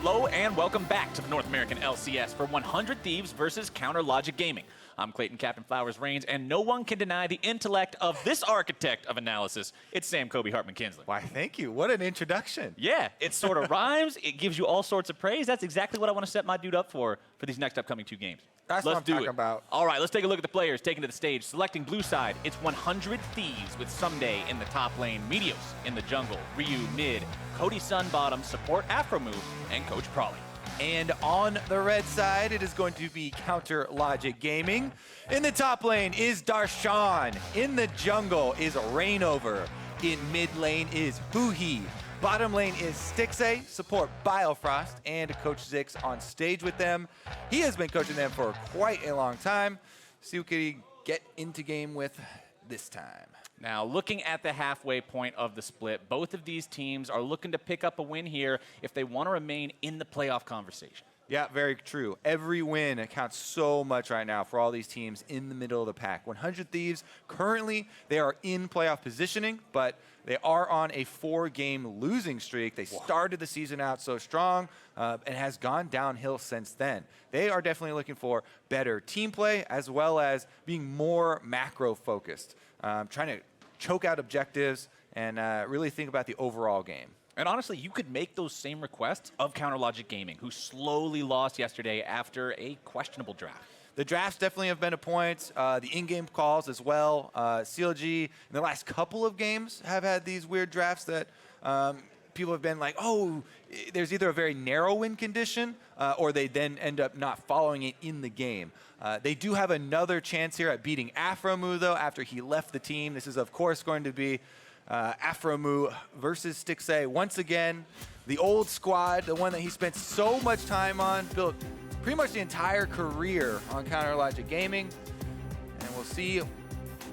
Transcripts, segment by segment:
Hello and welcome back to the North American LCS for 100 Thieves versus Counter Logic Gaming. I'm Clayton Captain Flowers Reigns, and no one can deny the intellect of this architect of analysis. It's Sam Kobe Hartman-Kinsley. Why, thank you. What an introduction. Yeah, it sort of rhymes. It gives you all sorts of praise. That's exactly what I want to set my dude up for these next upcoming 2 games. That's what I'm talking about. All right, let's take a look at the players taken to the stage. Selecting blue side, it's 100 Thieves with Ssumday in the top lane, Meteos in the jungle, Ryu mid, Cody Sun bottom, support aphromoo, and Coach Prawley. And on the red side, it is going to be Counter Logic Gaming. In the top lane is Darshan. In the jungle is Reignover. In mid lane is huhi. Bottom lane is Stixxay, support Biofrost, and Coach Zix on stage with them. He has been coaching them for quite a long time. See what he get into game with this time. Now, looking at the halfway point of the split, both of these teams are looking to pick up a win here if they want to remain in the playoff conversation. Yeah, very true. Every win counts so much right now for all these teams in the middle of the pack. 100 Thieves, currently they are in playoff positioning, but they are on a 4-game losing streak. They started the season out so strong and has gone downhill since then. They are definitely looking for better team play as well as being more macro focused, trying to choke out objectives and really think about the overall game. And honestly, you could make those same requests of Counter Logic Gaming, who slowly lost yesterday after a questionable draft. The drafts definitely have been a point. The in-game calls as well. CLG in the last couple of games have had these weird drafts that people have been like, oh, there's either a very narrow win condition or they then end up not following it in the game. They do have another chance here at beating aphromoo, though, after he left the team. This is, of course, going to be aphromoo versus Stixxay. Once again, the old squad, the one that he spent so much time on, built pretty much the entire career on Counter Logic Gaming. And we'll see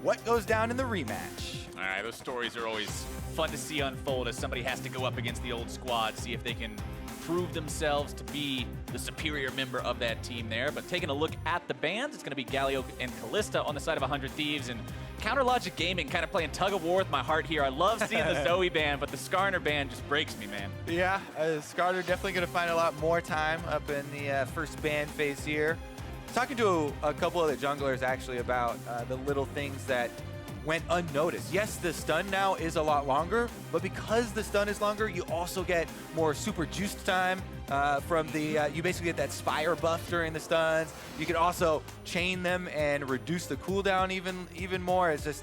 what goes down in the rematch. All right, those stories are always fun to see unfold as somebody has to go up against the old squad, see if they can prove themselves to be the superior member of that team there. But taking a look at the bans, it's going to be Galio and Kalista on the side of 100 Thieves, and Counter Logic Gaming kind of playing tug of war with my heart here. I love seeing the Zoe ban, but the Skarner ban just breaks me, man. Yeah, Skarner definitely going to find a lot more time up in the first ban phase here. Talking to a couple of the junglers actually about the little things that went unnoticed. Yes, the stun now is a lot longer, but because the stun is longer, you also get more super juiced time from the, you basically get that Spire buff during the stuns. You can also chain them and reduce the cooldown even more. It's just,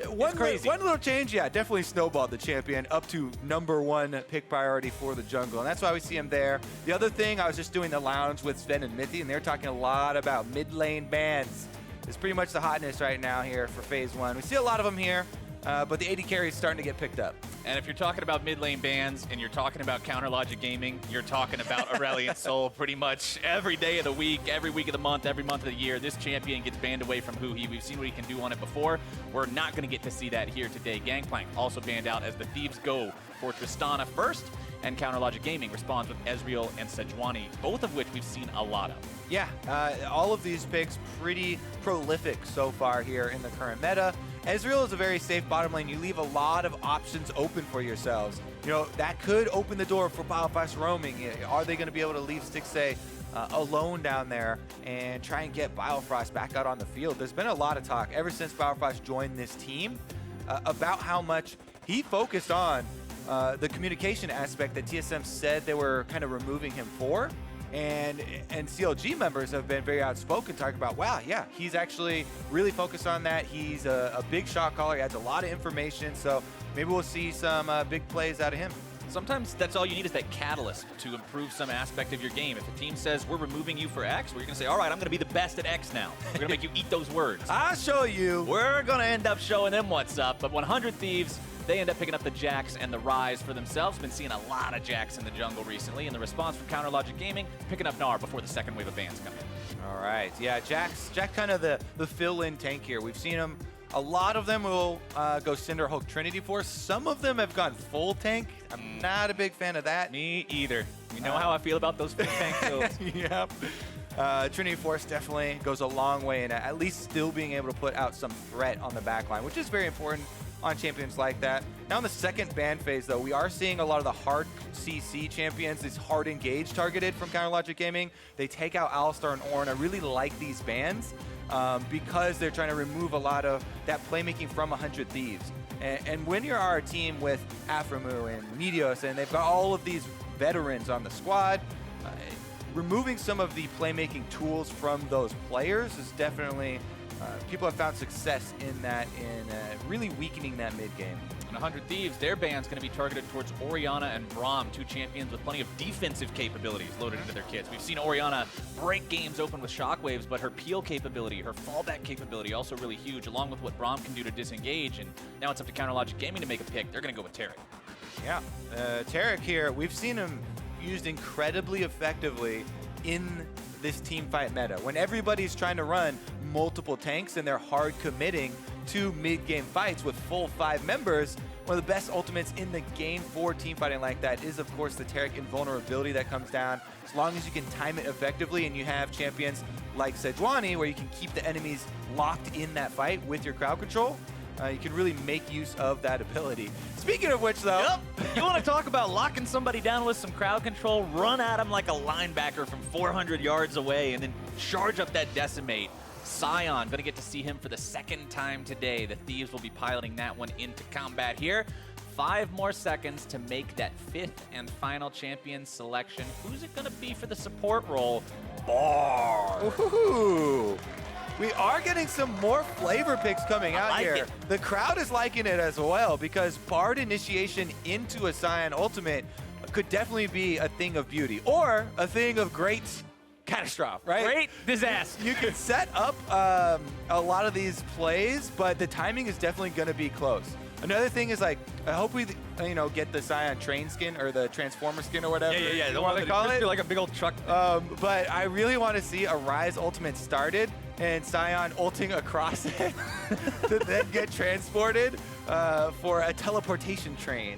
one little change, yeah, definitely snowballed the champion up to #1 pick priority for the jungle, and that's why we see him there. The other thing, I was just doing the lounge with Sven and Mithy, and they're talking a lot about mid lane bans. It's pretty much the hotness right now here for phase 1. We see a lot of them here, but the AD carry is starting to get picked up. And if you're talking about mid lane bans and you're talking about Counter Logic Gaming, you're talking about Aurelion Sol pretty much every day of the week, every week of the month, every month of the year. This champion gets banned away from huhi. We've seen what he can do on it before. We're not going to get to see that here today. Gangplank also banned out as the Thieves go for Tristana first, and Counter Logic Gaming responds with Ezreal and Sejuani, both of which we've seen a lot of. Yeah, all of these picks pretty prolific so far here in the current meta. Ezreal is a very safe bottom lane. You leave a lot of options open for yourselves. You know, that could open the door for Biofrost roaming. Are they going to be able to leave Stixxay alone down there and try and get Biofrost back out on the field? There's been a lot of talk ever since Biofrost joined this team about how much he focused on the communication aspect that TSM said they were kind of removing him for. And CLG members have been very outspoken, talking about, wow, yeah, he's actually really focused on that. He's a big shot caller. He adds a lot of information. So maybe we'll see some big plays out of him. Sometimes that's all you need is that catalyst to improve some aspect of your game. If a team says, we're removing you for X, we're going to say, all right, I'm going to be the best at X now. We're going to make you eat those words. I'll show you. We're going to end up showing them what's up. But 100 Thieves, they end up picking up the Jax and the Ryze for themselves. Been seeing a lot of Jax in the jungle recently, and the response from Counter Logic Gaming, picking up Gnar before the second wave of bans come in. All right, yeah, Jax kind of the fill-in tank here. We've seen him, a lot of them will go Cinder, Hulk, Trinity Force. Some of them have gone full tank. I'm not a big fan of that. Me either. You know how I feel about those full tank builds. Yep. Trinity Force definitely goes a long way in at least still being able to put out some threat on the back line, which is very important on champions like that. Now in the second ban phase, though, we are seeing a lot of the hard CC champions, these hard engage targeted from CounterLogic Gaming. They take out Alistar and Ornn. I really like these bans because they're trying to remove a lot of that playmaking from 100 Thieves. And when you're our team with aphromoo and Meteos, and they've got all of these veterans on the squad, removing some of the playmaking tools from those players is definitely, people have found success in that, in really weakening that mid game. And 100 Thieves, their ban's going to be targeted towards Orianna and Braum, two champions with plenty of defensive capabilities loaded into their kits. We've seen Orianna break games open with shockwaves, but her peel capability, her fallback capability, also really huge, along with what Braum can do to disengage. And now it's up to CounterLogic Gaming to make a pick. They're going to go with Taric. Yeah, Taric here, we've seen him used incredibly effectively in this team fight meta. When everybody's trying to run multiple tanks and they're hard committing to mid-game fights with full 5 members, one of the best ultimates in the game for team fighting like that is, of course, the Taric invulnerability that comes down. As long as you can time it effectively and you have champions like Sejuani where you can keep the enemies locked in that fight with your crowd control, you can really make use of that ability. Speaking of which, though... Yep. You want to talk about locking somebody down with some crowd control? Run at him like a linebacker from 400 yards away and then charge up that decimate. Sion, going to get to see him for the second time today. The Thieves will be piloting that one into combat here. 5 more seconds to make that 5th and final champion selection. Who's it going to be for the support role? Bard. Ooh. We are getting some more flavor picks coming out here. The crowd is liking it as well because Bard initiation into a Sion ultimate could definitely be a thing of beauty or a thing of great catastrophe, right? Great disaster. You can set up a lot of these plays, but the timing is definitely going to be close. Another thing is, like, I hope we, get the Sion train skin or the Transformer skin or whatever. Yeah. You want to call it? Like a big old truck. But I really want to see a Ryze ultimate started and Sion ulting across it to then get transported for a teleportation train.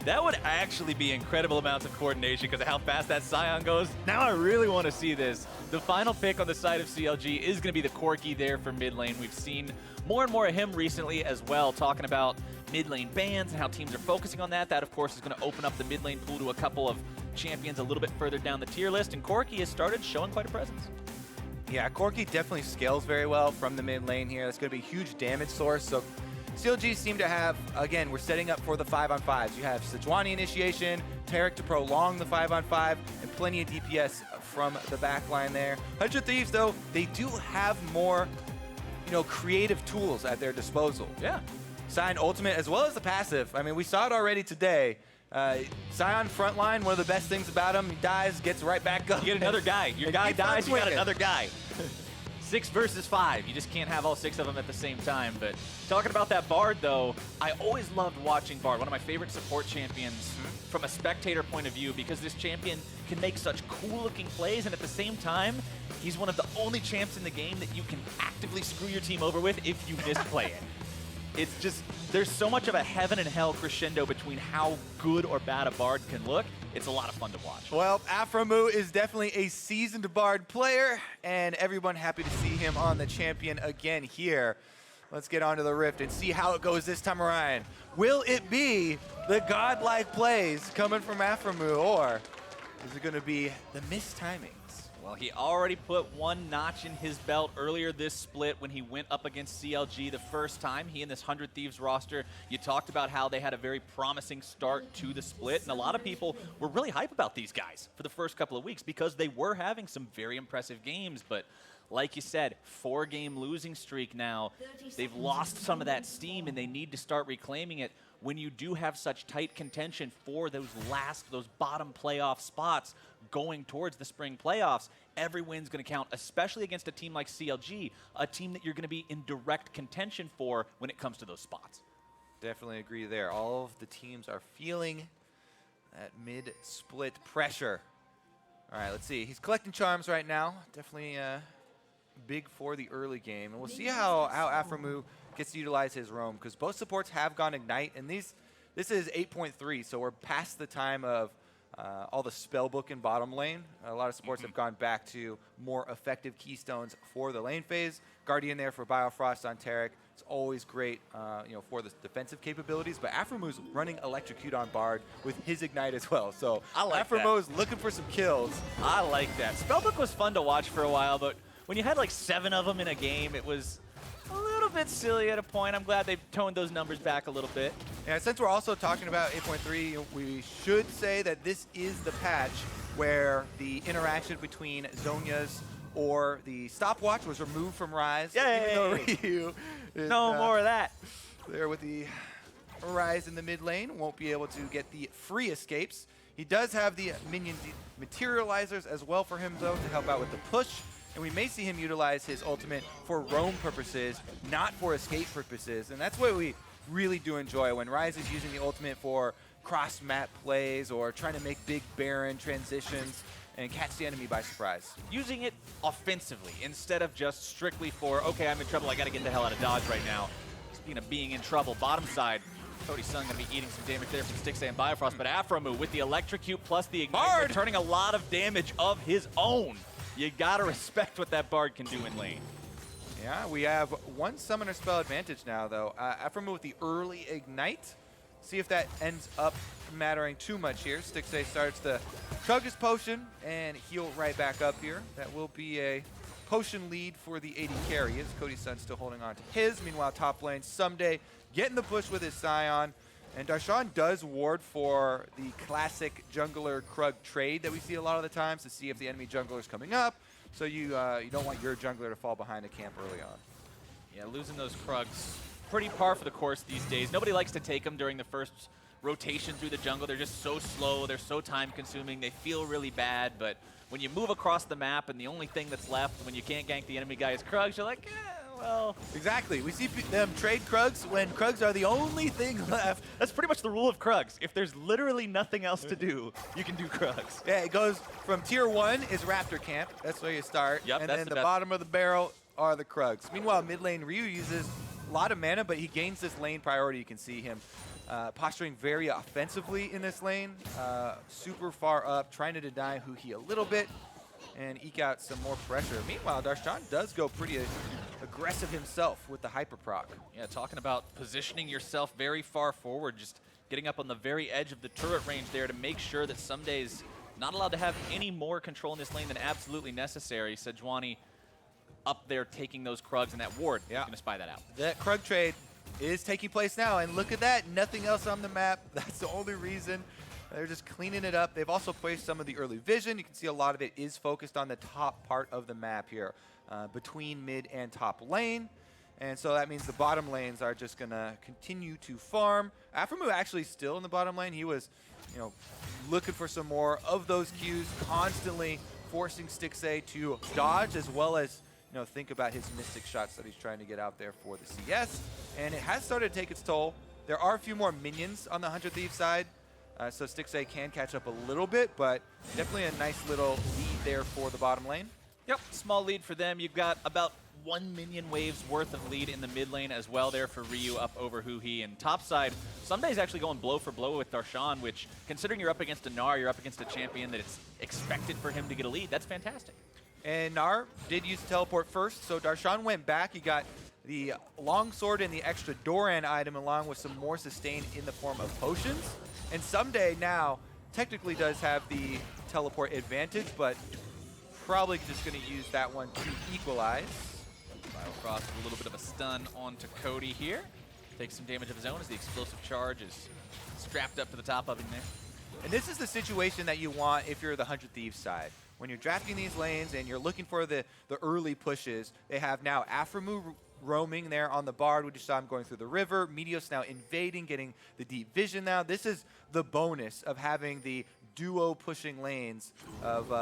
That would actually be incredible amounts of coordination because of how fast that Sion goes. Now I really want to see this. The final pick on the side of CLG is going to be the Corki there for mid lane. We've seen more and more of him recently as well, talking about mid lane bans and how teams are focusing on that. That, of course, is going to open up the mid lane pool to a couple of champions a little bit further down the tier list, and Corki has started showing quite a presence. Yeah, Corki definitely scales very well from the mid lane here. That's going to be a huge damage source. So CLG seem to have, again, we're setting up for the 5-on-5s. You have Sejuani initiation, Taric to prolong the 5-on-5, and plenty of DPS from the back line there. 100 Thieves, though, they do have more, creative tools at their disposal. Yeah. Sion ultimate as well as the passive. I mean, we saw it already today. Sion frontline, one of the best things about him, he dies, gets right back up. You get another guy. Your guy dies, you got another guy. 6 versus 5. You just can't have all 6 of them at the same time. But talking about that Bard, though, I always loved watching Bard. One of my favorite support champions from a spectator point of view because this champion can make such cool-looking plays, and at the same time, he's one of the only champs in the game that you can actively screw your team over with if you misplay it. It's just, there's so much of a heaven and hell crescendo between how good or bad a Bard can look. It's a lot of fun to watch. Well, aphromoo is definitely a seasoned Bard player, and everyone happy to see him on the champion again here. Let's get on to the Rift and see how it goes this time around. Will it be the godlike plays coming from aphromoo, or is it going to be the missed timings? Well, he already put 1 notch in his belt earlier this split when he went up against CLG the first time. He and this 100 Thieves roster, you talked about how they had a very promising start to the split, and a lot of people were really hype about these guys for the first couple of weeks because they were having some very impressive games, but like you said, 4-game losing streak now. They've lost some of that steam, and they need to start reclaiming it. When you do have such tight contention for those bottom playoff spots going towards the spring playoffs, every win's going to count, especially against a team like CLG, a team that you're going to be in direct contention for when it comes to those spots. Definitely agree there. All of the teams are feeling that mid-split pressure. All right, let's see. He's collecting charms right now. Definitely big for the early game. And we'll see how aphromoo gets to utilize his roam, because both supports have gone Ignite, and this is 8.3, so we're past the time of all the spellbook in bottom lane. A lot of supports have gone back to more effective keystones for the lane phase. Guardian there for Biofrost on Taric. It's always great, for the defensive capabilities. But aphromooo's running Electrocute on Bard with his Ignite as well. So I like aphromoo is looking for some kills. I like that. Spellbook was fun to watch for a while, but when you had like 7 of them in a game, it was a little bit silly at a point. I'm glad they've toned those numbers back a little bit. Yeah, since we're also talking about 8.3, we should say that this is the patch where the interaction between Zhonya's or the stopwatch was removed from Ryze. Yay! Even though Ryu is, No more of that. there with the Ryze in the mid lane, won't be able to get the free escapes. He does have the minion materializers as well for him, though, to help out with the push. And we may see him utilize his ultimate for roam purposes, not for escape purposes. And that's what we really do enjoy when Ryze is using the ultimate for cross-map plays or trying to make big Baron transitions and catch the enemy by surprise. Using it offensively instead of just strictly for, okay, I'm in trouble, I got to get the hell out of dodge right now. Speaking of being in trouble, bottom side, Cody Sun going to be eating some damage there from Stixxay and Biofrost, but aphromoo with the Electrocute plus the Ignite, Bard! returning a lot of damage of his own. You got to respect what that Bard can do in lane. Yeah, we have one summoner spell advantage now, though. aphromoo with the early Ignite. See if that ends up mattering too much here. Stixxay starts to chug his potion and heal right back up here. That will be a potion lead for the AD carry. Is Cody Sun still holding on to his. Meanwhile, top lane, Ssumday getting the push with his Sion. And Darshan does ward for the classic jungler Krug trade that we see a lot of the times to see if the enemy jungler is coming up. So you don't want your jungler to fall behind the camp early on. Yeah, losing those Krugs, pretty par for the course these days. Nobody likes to take them during the first rotation through the jungle. They're just so slow. They're so time consuming. They feel really bad. But when you move across the map and the only thing that's left when you can't gank the enemy guy is Krugs, you're like, well. Exactly. We see them trade Krugs when Krugs are the only thing left. That's pretty much the rule of Krugs. If there's literally nothing else to do, you can do Krugs. Yeah, it goes from tier 1 is Raptor Camp. That's where you start. Yep, and that's then the the bottom of the barrel are the Krugs. Meanwhile, mid lane Ryu uses a lot of mana, but he gains this lane priority. You can see him posturing very offensively in this lane. Super far up, trying to deny huhi a little bit and eke out some more pressure. Meanwhile, Darshan does go pretty aggressive himself with the hyper proc. Yeah, talking about positioning yourself very far forward, just getting up on the very edge of the turret range there to make sure that Ssumday's not allowed to have any more control in this lane than absolutely necessary. Sejuani up there taking those Krugs and that ward. Yeah. Going to spy that out. That Krug trade is taking place now, and look at that, nothing else on the map. That's the only reason. They're just cleaning it up. They've also placed some of the early vision. You can see a lot of it is focused on the top part of the map here, between mid and top lane. And so that means the bottom lanes are just going to continue to farm. aphromoo actually still in the bottom lane. He was, looking for some more of those Qs, constantly forcing Stixxay to dodge, as well as think about his mystic shots that he's trying to get out there for the CS. And it has started to take its toll. There are a few more minions on the Hunter Thief side, so Stixxay can catch up a little bit, but definitely a nice little lead there for the bottom lane. Yep, small lead for them. You've got about 1 minion waves worth of lead in the mid lane as well there for Ryu up over huhi. And top side, Ssumday's actually going blow for blow with Darshan, which, considering you're up against a Gnar, you're up against a champion that it's expected for him to get a lead. That's fantastic. And Gnar did use teleport first, so Darshan went back. He got the longsword and the extra Doran item along with some more sustain in the form of potions. And Ssumday now technically does have the teleport advantage, but probably just going to use that one to equalize. Biofrost with a little bit of a stun onto Cody here. Takes some damage of his own as the explosive charge is strapped up to the top of him there. And this is the situation that you want if you're the 100 Thieves side. When you're drafting these lanes and you're looking for the early pushes, they have now aphromoo roaming there on the Bard. We just saw him going through the river. Meteos now invading, getting the deep vision now. This is the bonus of having the duo pushing lanes of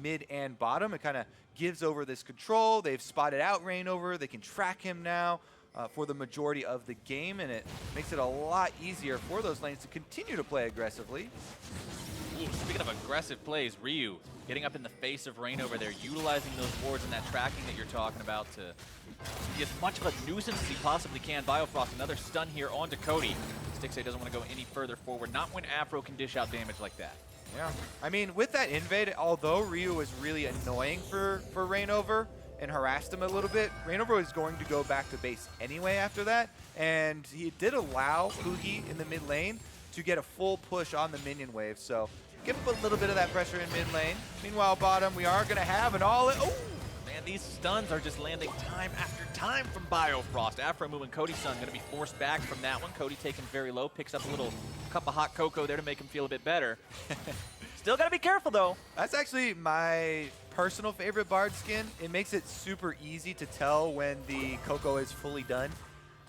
mid and bottom. It kind of gives over this control. They've spotted out Reignover. They can track him now for the majority of the game, and it makes it a lot easier for those lanes to continue to play aggressively. Ooh, speaking of aggressive plays, Ryu getting up in the face of Reignover there, utilizing those wards and that tracking that you're talking about to be as much of a nuisance as he possibly can. Biofrost, another stun here onto Cody. Stixxay doesn't want to go any further forward, not when Afro can dish out damage like that. Yeah, I mean, with that invade, although Ryu was really annoying for Reignover, and harassed him a little bit, Reignover was going to go back to base anyway after that, and he did allow huhi in the mid lane to get a full push on the minion wave, so give up a little bit of that pressure in mid lane. Meanwhile, bottom, we are going to have an all-in. Oh! Man, these stuns are just landing time after time from Biofrost. aphromoo and Cody Sun going to be forced back from that one. Cody taken very low, picks up a little cup of hot cocoa there to make him feel a bit better. Still got to be careful, though. That's actually my personal favorite Bard skin. It makes it super easy to tell when the cocoa is fully done.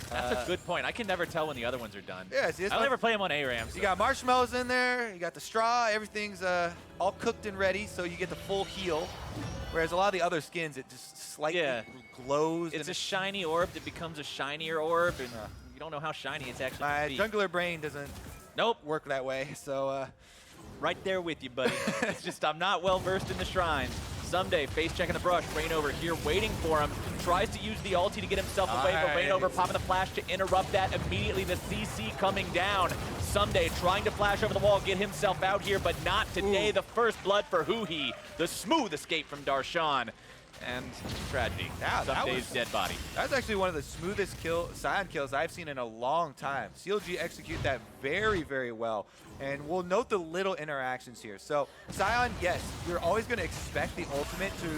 That's a good point. I can never tell when the other ones are done. Yeah, see, I'll never play them on ARAM. So. You got marshmallows in there, you got the straw, everything's all cooked and ready, so you get the full heal. Whereas a lot of the other skins, it just slightly glows. It's a shiny orb that becomes a shinier orb, and you don't know how shiny it's actually My be. jungler brain doesn't work that way, so... Right there with you, buddy. It's just I'm not well versed in the shrines. Ssumday face checking the brush. Reignover here waiting for him. Tries to use the ulti to get himself away, but Reignover popping the flash to interrupt that immediately. The CC coming down. Ssumday trying to flash over the wall, get himself out here, but not today. The first blood for huhi. The smooth escape from Darshan. And tragedy. Yeah, Ssumday's dead body. That's actually one of the smoothest Sion kills I've seen in a long time. CLG execute that very, very well. And we'll note the little interactions here. So Sion, yes, you're always going to expect the ultimate to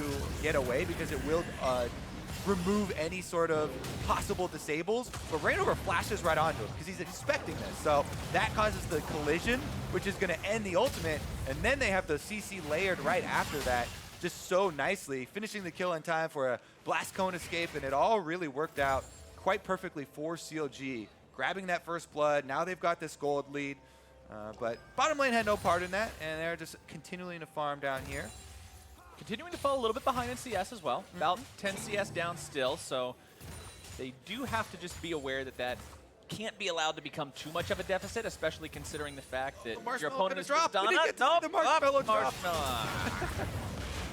get away because it will remove any sort of possible disables. But Reignover flashes right onto him because he's expecting this. So that causes the collision, which is going to end the ultimate. And then they have the CC layered right after that, just so nicely, finishing the kill in time for a blast cone escape. And it all really worked out quite perfectly for CLG. Grabbing that first blood, now they've got this gold lead. But bottom lane had no part in that, and they're just continuing to farm down here. Continuing to fall a little bit behind in CS as well. About 10 CS down still, so they do have to just be aware that that can't be allowed to become too much of a deficit, especially considering the fact that your opponent is Tristana. The marshmallow drop.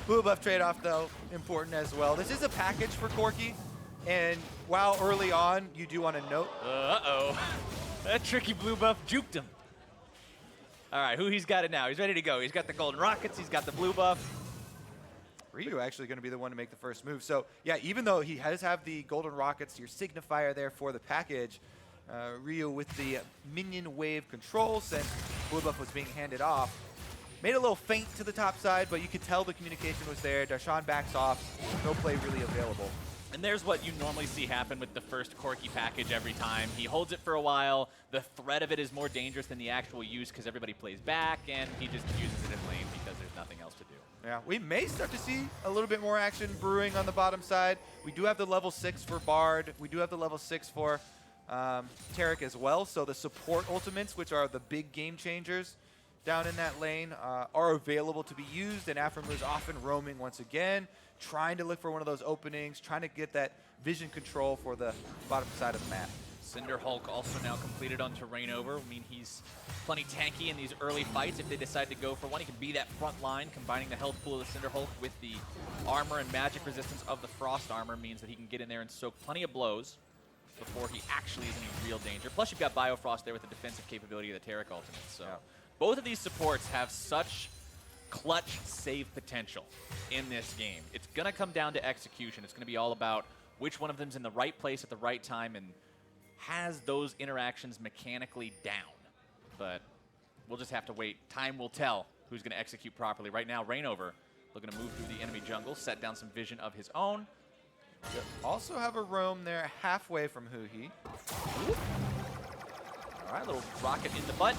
Blue buff trade-off, though, important as well. This is a package for Corki, and while early on, you do want to note... Uh-oh. That tricky blue buff juked him. All right, huhi's got it now. He's ready to go. He's got the golden rockets. He's got the blue buff. Ryu actually going to be the one to make the first move. So, yeah, even though he does have the golden rockets, your signifier there for the package, Ryu with the minion wave control, since blue buff was being handed off, made a little feint to the top side, but you could tell the communication was there. Darshan backs off. No play really available. And there's what you normally see happen with the first Corki package every time. He holds it for a while. The threat of it is more dangerous than the actual use because everybody plays back, and he just uses it in lane because there's nothing else to do. Yeah, we may start to see a little bit more action brewing on the bottom side. We do have the level 6 for Bard. We do have the level 6 for Taric as well. So the support ultimates, which are the big game changers down in that lane, are available to be used, and aphromoo is often roaming once again, trying to look for one of those openings, trying to get that vision control for the bottom side of the map. Cinder Hulk also now completed onto Reignover. I mean, he's plenty tanky in these early fights. If they decide to go for one, he can be that front line. Combining the health pool of the Cinder Hulk with the armor and magic resistance of the Frost armor means that he can get in there and soak plenty of blows before he actually is in any real danger. Plus, you've got Biofrost there with the defensive capability of the Taric ultimate. So both of these supports have such clutch save potential in this game. It's going to come down to execution. It's going to be all about which one of them's in the right place at the right time and has those interactions mechanically down. But we'll just have to wait. Time will tell who's going to execute properly. Right now, Reignover looking to move through the enemy jungle, set down some vision of his own. Also have a roam there halfway from huhi. All right, little rocket in the butt.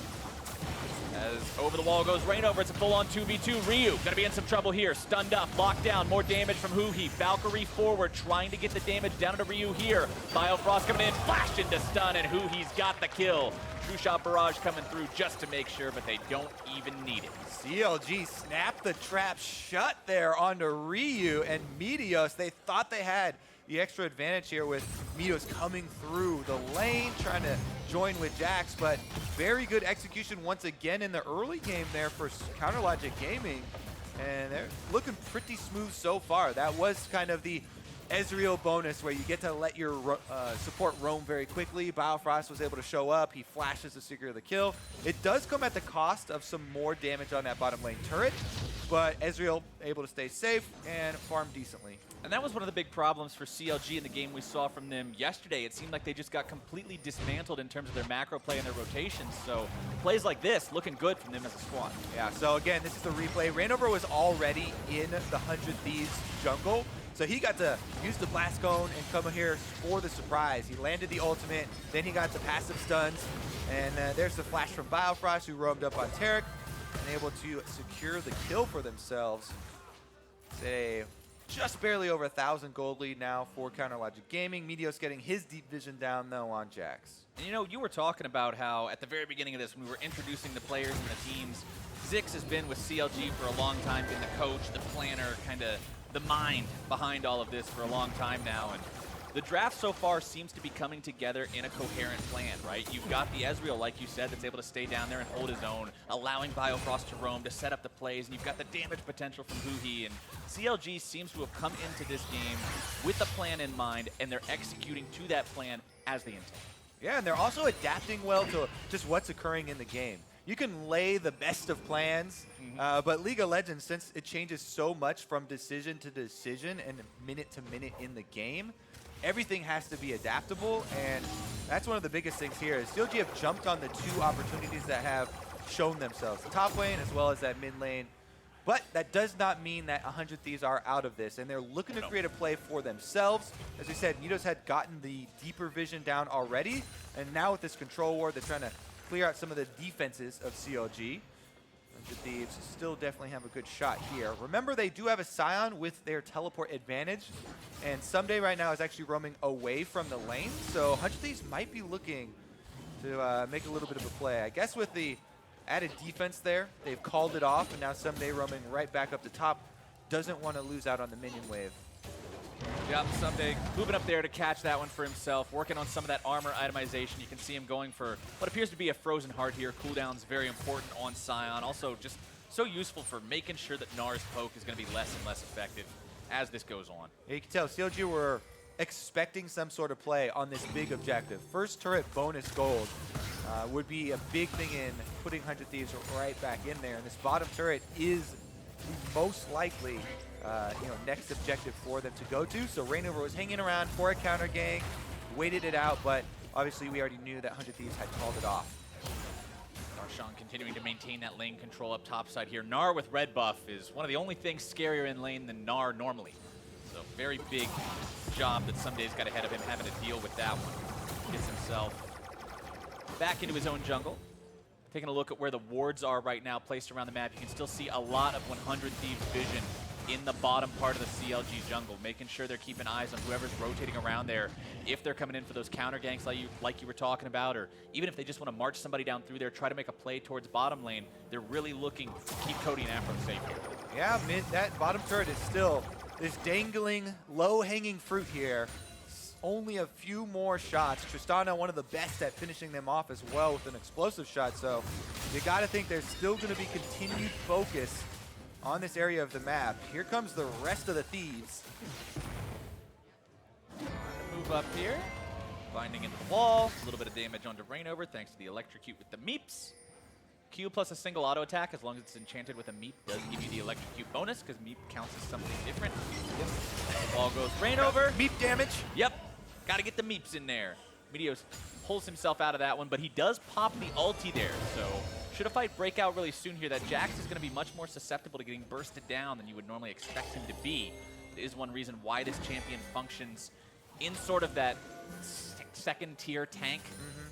As over the wall goes Reignover, it's a full-on 2v2. Ryu gonna be in some trouble here. Stunned up, locked down, more damage from huhi. Valkyrie forward, trying to get the damage down to Ryu here. Biofrost coming in, flashed into stun, and huhi's got the kill. True shot barrage coming through just to make sure, but they don't even need it. CLG snapped the trap shut there onto Ryu, and Meteos, they thought they had the extra advantage here with Meteos coming through the lane, trying to join with Jax, but very good execution once again in the early game there for Counterlogic Gaming, and they're looking pretty smooth so far. That was kind of the Ezreal bonus where you get to let your support roam very quickly. Biofrost was able to show up. He flashes to secure the kill. It does come at the cost of some more damage on that bottom lane turret, but Ezreal able to stay safe and farm decently. And that was one of the big problems for CLG in the game we saw from them yesterday. It seemed like they just got completely dismantled in terms of their macro play and their rotations. So plays like this, looking good from them as a squad. Yeah, so again, this is the replay. Reignover was already in the 100 Thieves jungle, so he got to use the blast cone and come here for the surprise. He landed the ultimate, then he got the passive stuns, and there's the flash from Biofrost, who roamed up on Taric and able to secure the kill for themselves. It's just barely over 1,000 gold lead now for CounterLogic Gaming. Meteos getting his deep vision down, though, on Jax. And you know, you were talking about how at the very beginning of this, when we were introducing the players and the teams, Zix has been with CLG for a long time, been the coach, the planner, kind of the mind behind all of this for a long time now. And the draft so far seems to be coming together in a coherent plan, right? You've got the Ezreal, like you said, that's able to stay down there and hold his own, allowing Biofrost to roam, to set up the plays, and you've got the damage potential from huhi. And CLG seems to have come into this game with a plan in mind, and they're executing to that plan as they intend. Yeah, and they're also adapting well to just what's occurring in the game. You can lay the best of plans, but League of Legends, since it changes so much from decision to decision and minute to minute in the game, everything has to be adaptable, and that's one of the biggest things here. Is CLG have jumped on the two opportunities that have shown themselves, the top lane as well as that mid lane. But that does not mean that 100 Thieves are out of this, and they're looking to create a play for themselves. As we said, Meteos had gotten the deeper vision down already, and now with this control war, they're trying to clear out some of the defenses of CLG. 100 Thieves still definitely have a good shot here. Remember, they do have a Sion with their teleport advantage, and Ssumday right now is actually roaming away from the lane, so 100 Thieves might be looking to make a little bit of a play. I guess with the added defense there, they've called it off, and now Ssumday roaming right back up the top. Doesn't want to lose out on the minion wave. Yep, Ssumday moving up there to catch that one for himself, working on some of that armor itemization. You can see him going for what appears to be a frozen heart here. Cooldown's very important on Sion. Also just so useful for making sure that Gnar's poke is going to be less and less effective as this goes on. Yeah, you can tell CLG were expecting some sort of play on this big objective. First turret bonus gold would be a big thing in putting 100 Thieves right back in there. And this bottom turret is the most likely next objective for them to go to. So Reignover was hanging around for a counter gang, waited it out, but obviously we already knew that 100 Thieves had called it off. Darshan continuing to maintain that lane control up top side here. Gnar with red buff is one of the only things scarier in lane than Gnar normally. So very big job that Ssumday's got ahead of him, having to deal with that one. Gets himself back into his own jungle. Taking a look at where the wards are right now placed around the map, you can still see a lot of 100 Thieves vision in the bottom part of the CLG jungle, making sure they're keeping eyes on whoever's rotating around there. If they're coming in for those counter ganks like you were talking about, or even if they just want to march somebody down through there, try to make a play towards bottom lane, they're really looking to keep Cody and Afro safe here. Yeah, that bottom turret is still this dangling, low-hanging fruit here. Only a few more shots. Tristana, one of the best at finishing them off as well with an explosive shot, so you got to think there's still going to be continued focus on this area of the map. Here comes the rest of the Thieves. Move up here, binding into the wall, a little bit of damage onto Reignover thanks to the electrocute with the meeps. Q plus a single auto attack, as long as it's enchanted with a meep, does give you the electrocute bonus, because meep counts as something different. Yep. The wall goes Reignover. Meep damage. Yep. Got to get the meeps in there. Meteos pulls himself out of that one, but he does pop the ulti there, so should a fight break out really soon here, that Jax is going to be much more susceptible to getting bursted down than you would normally expect him to be. It is one reason why this champion functions in sort of that second tier tank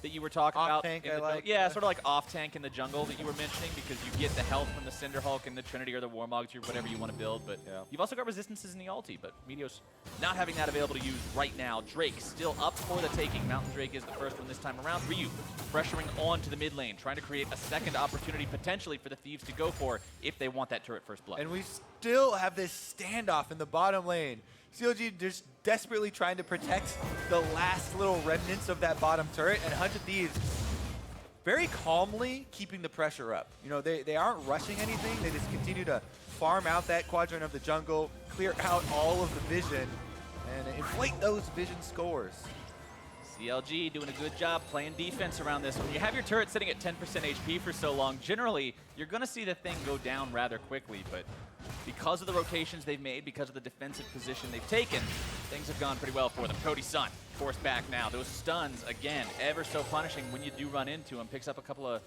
that you were talking off about. Tank, Yeah, sort of like off tank in the jungle that you were mentioning, because you get the health from the Cinder Hulk and the Trinity or the Warmogs or whatever you want to build. But you've also got resistances in the ulti, but Meteos not having that available to use right now. Drake still up for the taking. Mountain Drake is the first one this time around. Ryu pressuring on to the mid lane, trying to create a second opportunity potentially for the Thieves to go for if they want that turret first blood. And we still have this standoff in the bottom lane. CLG just desperately trying to protect the last little remnants of that bottom turret, and 100 Thieves very calmly keeping the pressure up. You know, they aren't rushing anything. They just continue to farm out that quadrant of the jungle, clear out all of the vision, and inflate those vision scores. CLG doing a good job playing defense around this. When you have your turret sitting at 10% HP for so long, generally, you're going to see the thing go down rather quickly. But because of the rotations they've made, because of the defensive position they've taken, things have gone pretty well for them. Cody Sun, forced back now. Those stuns, again, ever so punishing when you do run into him. Picks up a couple of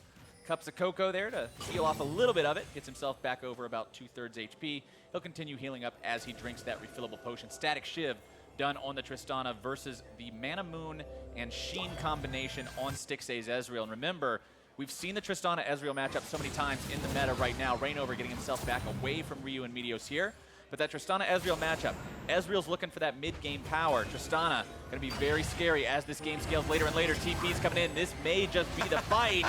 cups of cocoa there to heal off a little bit of it. Gets himself back over about 2/3 HP. He'll continue healing up as he drinks that refillable potion. Static Shiv done on the Tristana versus the Mana Moon and Sheen combination on Stixxay's Ezreal. And remember, we've seen the Tristana Ezreal matchup so many times in the meta right now. Reignover getting himself back away from Ryu and Meteos here. But that Tristana Ezreal matchup, Ezreal's looking for that mid-game power. Tristana going to be very scary as this game scales later and later. TP's coming in. This may just be the fight.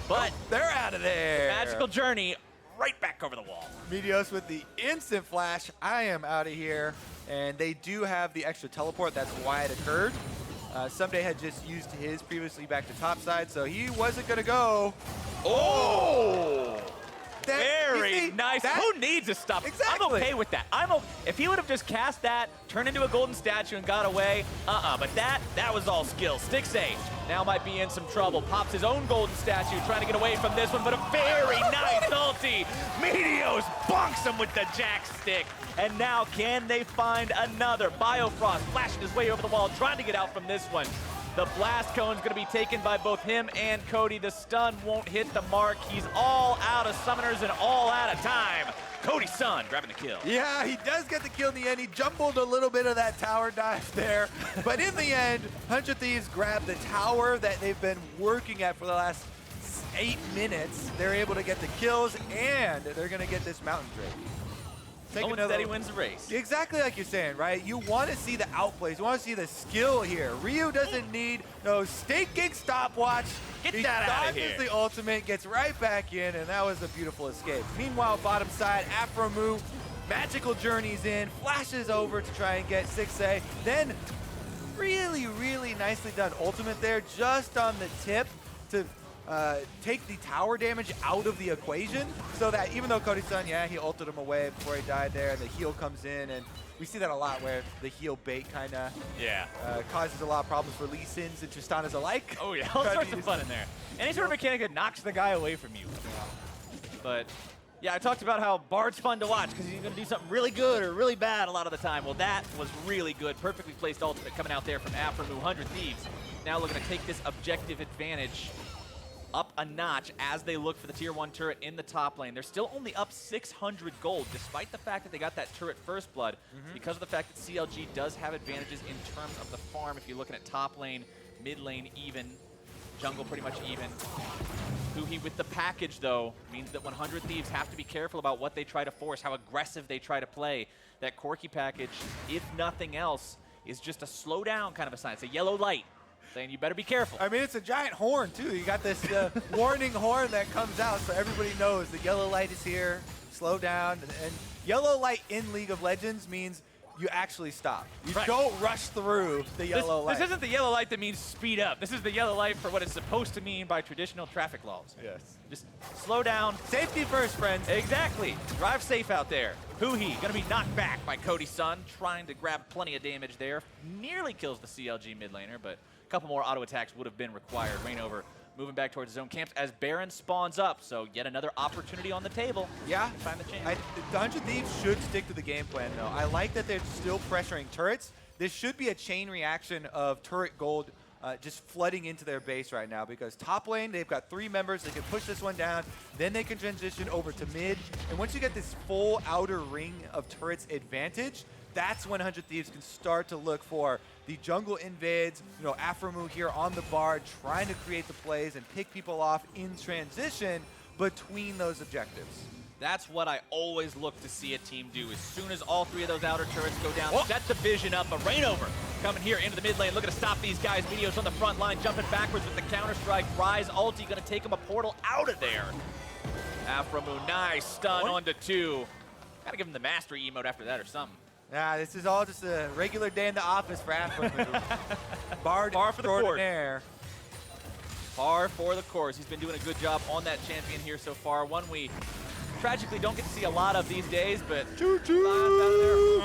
But they're out of there. Magical journey right back over the wall. Meteos with the instant flash. I am out of here. And they do have the extra teleport. That's why it occurred. Ssumday had just used his previously back to top side, so he wasn't going to go. Oh! Very nice. Who needs to stop? Exactly. I'm okay with that. If he would have just cast that, turned into a golden statue and got away, but that was all skill. Stixxay now might be in some trouble. Pops his own golden statue, trying to get away from this one, but a very nice ulti. Meteos bunks him with the jack stick. And now can they find another? Biofrost flashing his way over the wall, trying to get out from this one. The blast cone's going to be taken by both him and Cody. The stun won't hit the mark. He's all out of summoners and all out of time. Cody Sun grabbing the kill. Yeah, he does get the kill in the end. He jumbled a little bit of that tower dive there. But in the end, 100 Thieves grabbed the tower that they've been working at for the last 8 minutes. They're able to get the kills, and they're going to get this mountain drake. That he wins the race. Exactly like you're saying, right? You want to see the outplays. You want to see the skill here. Ryu doesn't need no stinking stopwatch. Get that out of here. He dodges the ultimate, gets right back in, and that was a beautiful escape. Meanwhile, bottom side, aphromoo, magical journeys in, flashes over to try and get Stixxay. Then, really, really nicely done ultimate there, just on the tip to take the tower damage out of the equation, so that even though Cody Sun, yeah, he ulted him away before he died there, and the heal comes in, and we see that a lot where the heal bait kind of causes a lot of problems for Lee Sins and Tristanas alike. Oh yeah, all sorts of fun in there. Any sort of mechanic that knocks the guy away from you. But yeah, I talked about how Bard's fun to watch because he's going to do something really good or really bad a lot of the time. Well, that was really good. Perfectly placed ultimate coming out there from aphromoo. 100 Thieves now looking to take this objective advantage up a notch as they look for the tier 1 turret in the top lane. They're still only up 600 gold, despite the fact that they got that turret first blood, because of the fact that CLG does have advantages in terms of the farm. If you're looking at top lane, mid lane even, jungle pretty much even. Huhi with the package, though, means that 100 Thieves have to be careful about what they try to force, how aggressive they try to play. That Corki package, if nothing else, is just a slow down kind of a sign. It's a yellow light saying you better be careful. I mean, it's a giant horn, too. You got this warning horn that comes out so everybody knows the yellow light is here, slow down. And yellow light in League of Legends means you actually stop. You don't rush through the yellow light. This isn't the yellow light that means speed up. This is the yellow light for what it's supposed to mean by traditional traffic laws. Yes. Just slow down. Safety first, friends. Exactly. Drive safe out there. Huhi going to be knocked back by Cody Sun, trying to grab plenty of damage there. Nearly kills the CLG mid laner, but a couple more auto attacks would have been required. Reignover moving back towards his own camps as Baron spawns up, so yet another opportunity on the table. Yeah, to find the chance. The 100 Thieves should stick to the game plan, though. I like that they're still pressuring turrets. This should be a chain reaction of turret gold just flooding into their base right now, because top lane, they've got 3 members. They can push this one down, then they can transition over to mid, and once you get this full outer ring of turrets advantage, that's when 100 Thieves can start to look for the jungle invades, aphromoo here on the bar, trying to create the plays and pick people off in transition between those objectives. That's what I always look to see a team do. As soon as all 3 of those outer turrets go down, set the vision up. A Reignover coming here into the mid lane, looking to stop these guys. Meteos on the front line, jumping backwards with the counter-strike. Ryze ulti going to take him a portal out of there. aphromoo, nice stun onto 2. Got to give him the mastery emote after that or something. Nah, this is all just a regular day in the office for aphromoo. Bard Par for the course. Par for the course. He's been doing a good job on that champion here so far. One we tragically don't get to see a lot of these days, but choo-choo.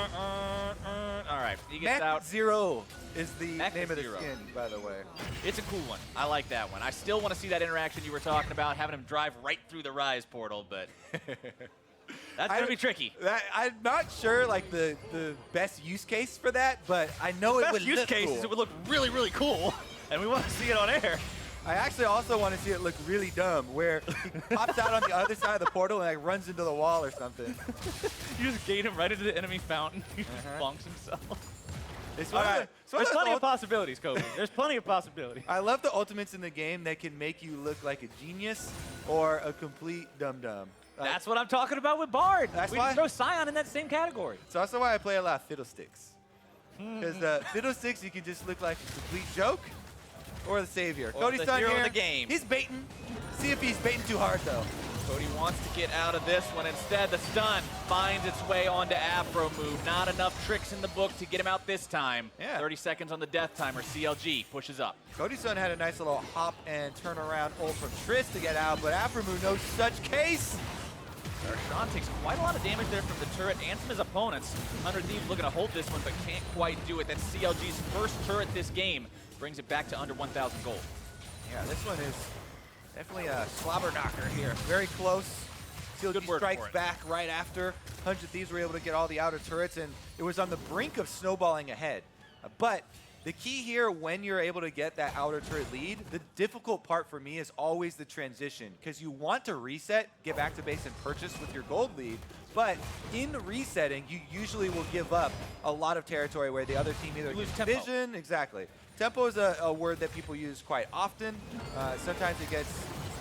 All right. right, he gets Mech out. Zero is the Mech name of the Zero. skin, by the way. It's a cool one. I like that one. I still want to see that interaction you were talking about, having him drive right through the Ryze portal, but that's going to be tricky. I'm not sure like the best use case for that, but I know it would Best use look case cool. is it would look really, really cool, and we want to see it on air. I actually also want to see it look really dumb, where he pops out on the other side of the portal and like runs into the wall or something. You just gate him right into the enemy fountain. He just bonks himself. It's All one of right. the- There's plenty of possibilities, Kobe. There's plenty of possibilities. I love the ultimates in the game that can make you look like a genius or a complete dum-dum. That's what I'm talking about with Bard. That's we why- can throw Sion in that same category. It's also why I play a lot of Fiddlesticks. Because Fiddlesticks, you can just look like a complete joke or the savior. Or Cody the Sun hero of here. the game. He's baiting. See if he's baiting too hard, though. Cody wants to get out of this one. Instead, the stun finds its way onto aphromoo. Not enough tricks in the book to get him out this time. Yeah. 30 seconds on the death timer. CLG pushes up. Cody Sun had a nice little hop and turn around ult from Trist to get out, but aphromoo no such case. Darshan takes quite a lot of damage there from the turret and from his opponents. 100 Thieves looking to hold this one, but can't quite do it. That's CLG's first turret this game. Brings it back to under 1,000 gold. Yeah, this one is definitely a slobber knocker here. Very close. Good CLG word for strikes it. back right after. 100 Thieves were able to get all the outer turrets, and it was on the brink of snowballing ahead. But the key here, when you're able to get that outer turret lead, the difficult part for me is always the transition, because you want to reset, get back to base, and purchase with your gold lead. But in resetting, you usually will give up a lot of territory where the other team either Lose gets tempo. vision. Exactly. Tempo is a word that people use quite often. Sometimes it gets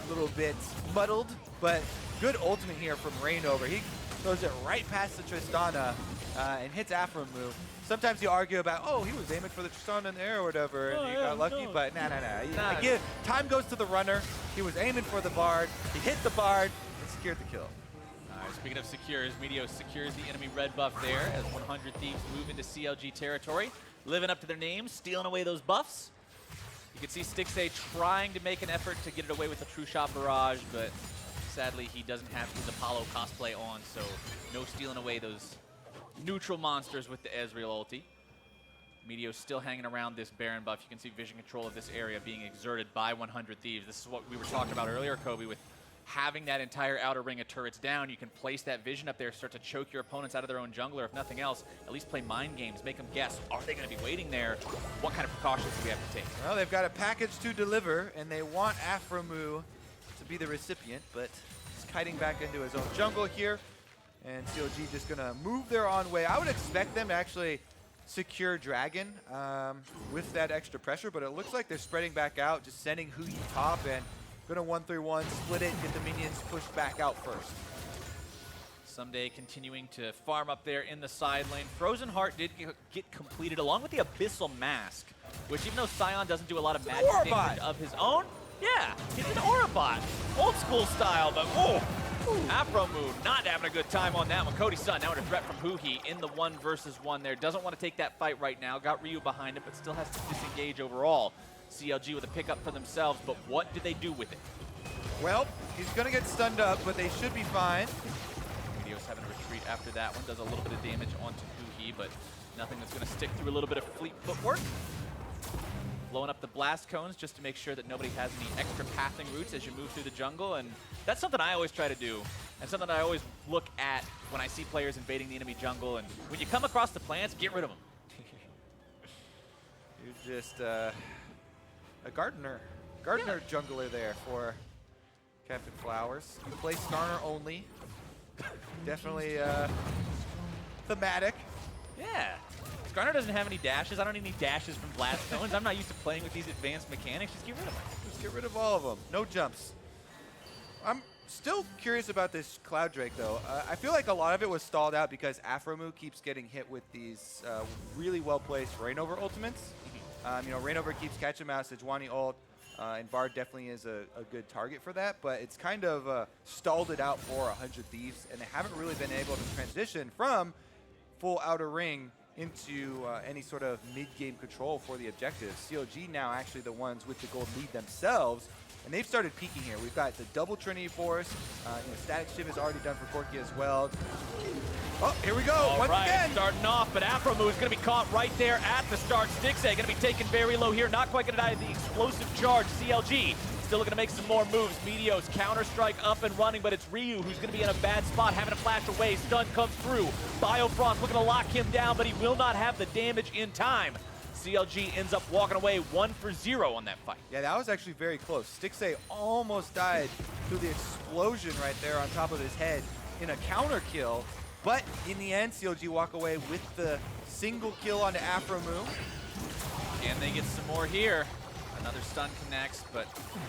a little bit muddled, but good ultimate here from Reignover. He throws it right past the Tristana and hits aphromoo. Sometimes you argue about, oh, he was aiming for the Tristana in there or whatever, and he got lucky, but nah. Again, time goes to the runner. He was aiming for the Bard. He hit the Bard and secured the kill. All right, speaking of secures, Meteos secures the enemy red buff there as 100 Thieves move into CLG territory. Living up to their names, stealing away those buffs. You can see Stixxay trying to make an effort to get it away with a True Shot Barrage, but sadly he doesn't have his Apollo cosplay on, so no stealing away those neutral monsters with the Ezreal ulti. Meteos still hanging around this Baron buff. You can see vision control of this area being exerted by 100 Thieves. This is what we were talking about earlier, Kobe, with having that entire outer ring of turrets down. You can place that vision up there, start to choke your opponents out of their own jungler. If nothing else, at least play mind games, make them guess, are they going to be waiting there? What kind of precautions do we have to take? Well, they've got a package to deliver, and they want aphromoo to be the recipient, but he's kiting back into his own jungle here, and CLG just going to move their own way. I would expect them to actually secure Dragon with that extra pressure, but it looks like they're spreading back out, just sending huhi top, and going to 1-3-1, split it, get the minions pushed back out first. Ssumday continuing to farm up there in the side lane. Frozen Heart did get completed along with the Abyssal Mask, which even though Sion doesn't do a lot of magic damage of his own, yeah, he's an Aura Bot. Old school style, but aphromoo not having a good time on that one. Cody Sun now under threat from huhi in the 1 versus 1 there. Doesn't want to take that fight right now. Got Ryu behind it, but still has to disengage overall. CLG with a pickup for themselves, but what do they do with it? Well, he's going to get stunned up, but they should be fine. Meteos having a retreat after that one. Does a little bit of damage onto huhi, but nothing that's going to stick through a little bit of fleet footwork. Blowing up the blast cones just to make sure that nobody has any extra pathing routes as you move through the jungle, and that's something I always try to do, and something I always look at when I see players invading the enemy jungle, and when you come across the plants, get rid of them. You're just a gardener jungler there for Captain Flowers. You play Skarner only. Definitely thematic. Yeah. Gnar doesn't have any dashes. I don't need any dashes from blast cones. I'm not used to playing with these advanced mechanics. Just get rid of them. Just get rid of all of them. No jumps. I'm still curious about this Cloud Drake, though. I feel like a lot of it was stalled out because aphromoo keeps getting hit with these really well-placed Reignover ultimates. Reignover keeps catching him out, Sejuani ult, and Bard definitely is a good target for that, but it's kind of stalled it out for 100 Thieves, and they haven't really been able to transition from full outer ring into any sort of mid-game control for the objectives. CLG now actually the ones with the gold lead themselves, And they've started peeking here. We've got the double Trinity Force. Static Shiv is already done for Corki as well. Oh, here we go. Once again. Starting off, but aphromoo is going to be caught right there at the start. Stixxay going to be taken very low here. Not quite going to die the explosive charge. CLG still looking to make some more moves. Meteos, Counter-Strike up and running, but it's Ryu who's going to be in a bad spot, having to flash away. Stun comes through. Biofrost looking to lock him down, but he will not have the damage in time. CLG ends up walking away 1-for-0 on that fight. Yeah, that was actually very close. Stixxay almost died through the explosion right there on top of his head in a counter kill. But in the end, CLG walk away with the single kill onto aphromoo. And they get some more here. Another stun connects, but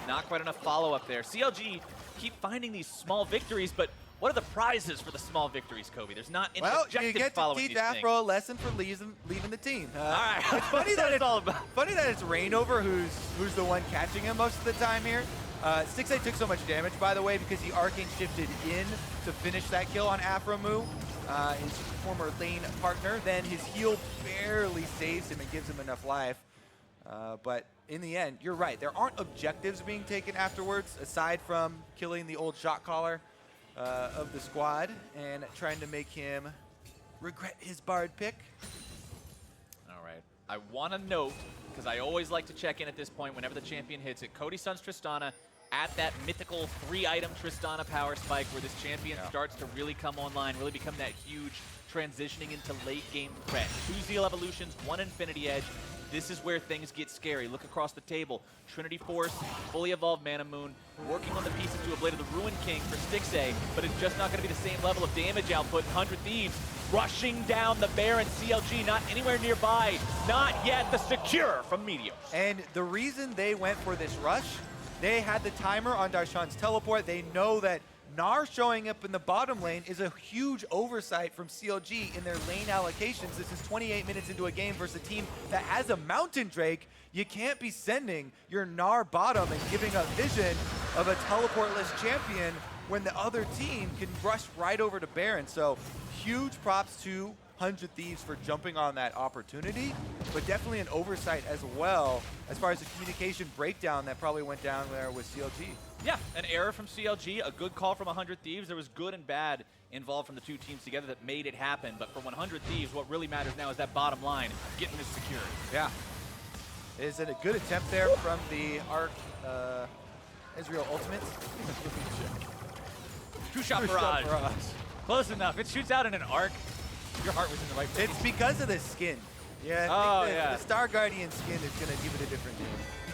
not quite enough follow-up there. CLG keep finding these small victories, but what are the prizes for the small victories, Kobe? There's not any objective you get to following teach these things. Afro a lesson for leaving the team. All right. It's funny that it's all about. Funny that it's Reignover who's the one catching him most of the time here. Stixxay took so much damage, by the way, because he arcane shifted in to finish that kill on aphromoo, his former lane partner. Then his heal barely saves him and gives him enough life. But in the end, you're right. There aren't objectives being taken afterwards, aside from killing the old shot caller of the squad and trying to make him regret his Bard pick. All right. I want to note, because I always like to check in at this point whenever the champion hits it, Cody Sun's Tristana at that mythical 3-item Tristana power spike where this champion starts to really come online, really become that huge transitioning into late game threat. 2 Zeal evolutions, 1 Infinity Edge. This is where things get scary. Look across the table. Trinity Force, fully evolved Mana Moon, working on the pieces to a Blade of the Ruin King for Stixxay, but it's just not going to be the same level of damage output. 100 Thieves rushing down the Baron. CLG not anywhere nearby. Not yet. The secure from Meteos. And the reason they went for this rush, they had the timer on Darshan's teleport. They know that Gnar showing up in the bottom lane is a huge oversight from CLG in their lane allocations. This is 28 minutes into a game versus a team that has a Mountain Drake. You can't be sending your Gnar bottom and giving up vision of a teleportless champion when the other team can rush right over to Baron. So huge props to 100 Thieves for jumping on that opportunity, but definitely an oversight as well as far as the communication breakdown that probably went down there with CLG. Yeah, an error from CLG, a good call from 100 Thieves. There was good and bad involved from the two teams together that made it happen, but for 100 Thieves, what really matters now is that bottom line, getting this secured. Yeah. Is it a good attempt there from the Arc Ezreal ultimate? Two-shot barrage. Close enough. It shoots out in an arc. Your heart was in the right place. It's because of the skin. Yeah, I think the Star Guardian skin is going to give it a different name.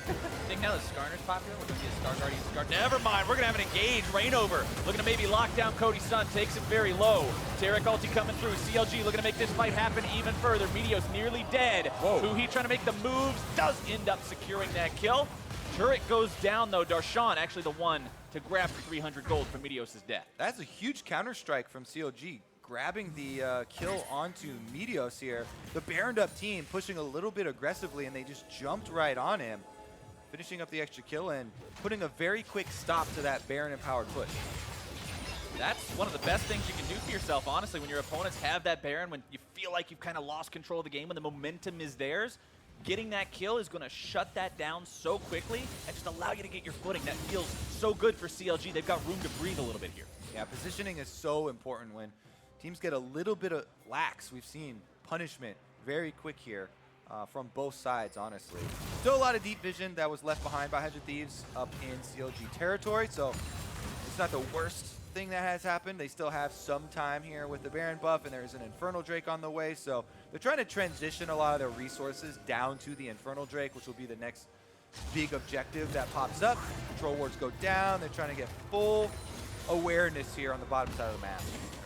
I think now that Skarner's popular, we're going to get Star Guardian Scar. Never mind, we're going to have an engage. Reignover looking to maybe lock down Cody Sun, takes him very low. Taric ulti coming through. CLG looking to make this fight happen even further. Meteos nearly dead. Huhi trying to make the moves, does end up securing that kill. Turret goes down though. Darshan actually the one to grab for 300 gold from Meteos' death. That's a huge counter-strike from CLG, grabbing the kill onto Meteos here. The Baroned up team pushing a little bit aggressively, and they just jumped right on him, finishing up the extra kill and putting a very quick stop to that Baron-empowered push. That's one of the best things you can do for yourself, honestly, when your opponents have that Baron, when you feel like you've kind of lost control of the game, when the momentum is theirs. Getting that kill is going to shut that down so quickly and just allow you to get your footing. That feels so good for CLG. They've got room to breathe a little bit here. Yeah, positioning is so important when teams get a little bit of lax. We've seen punishment very quick here from both sides, honestly. Still a lot of deep vision that was left behind by 100 Thieves up in CLG territory, so it's not the worst thing that has happened. They still have some time here with the Baron buff, and there's an Infernal Drake on the way, so they're trying to transition a lot of their resources down to the Infernal Drake, which will be the next big objective that pops up. Control wards go down. They're trying to get full awareness here on the bottom side of the map.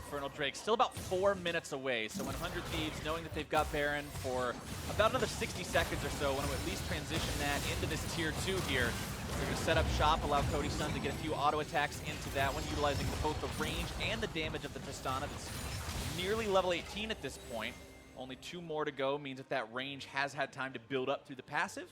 Infernal Drake still about 4 minutes away, so 100 Thieves, knowing that they've got Baron for about another 60 seconds or so, want to at least transition that into this tier 2 here. They're going to set up shop, allow Cody Sun to get a few auto attacks into that one, utilizing both the range and the damage of the Tristana that's nearly level 18 at this point. Only 2 more to go means that that range has had time to build up through the passive.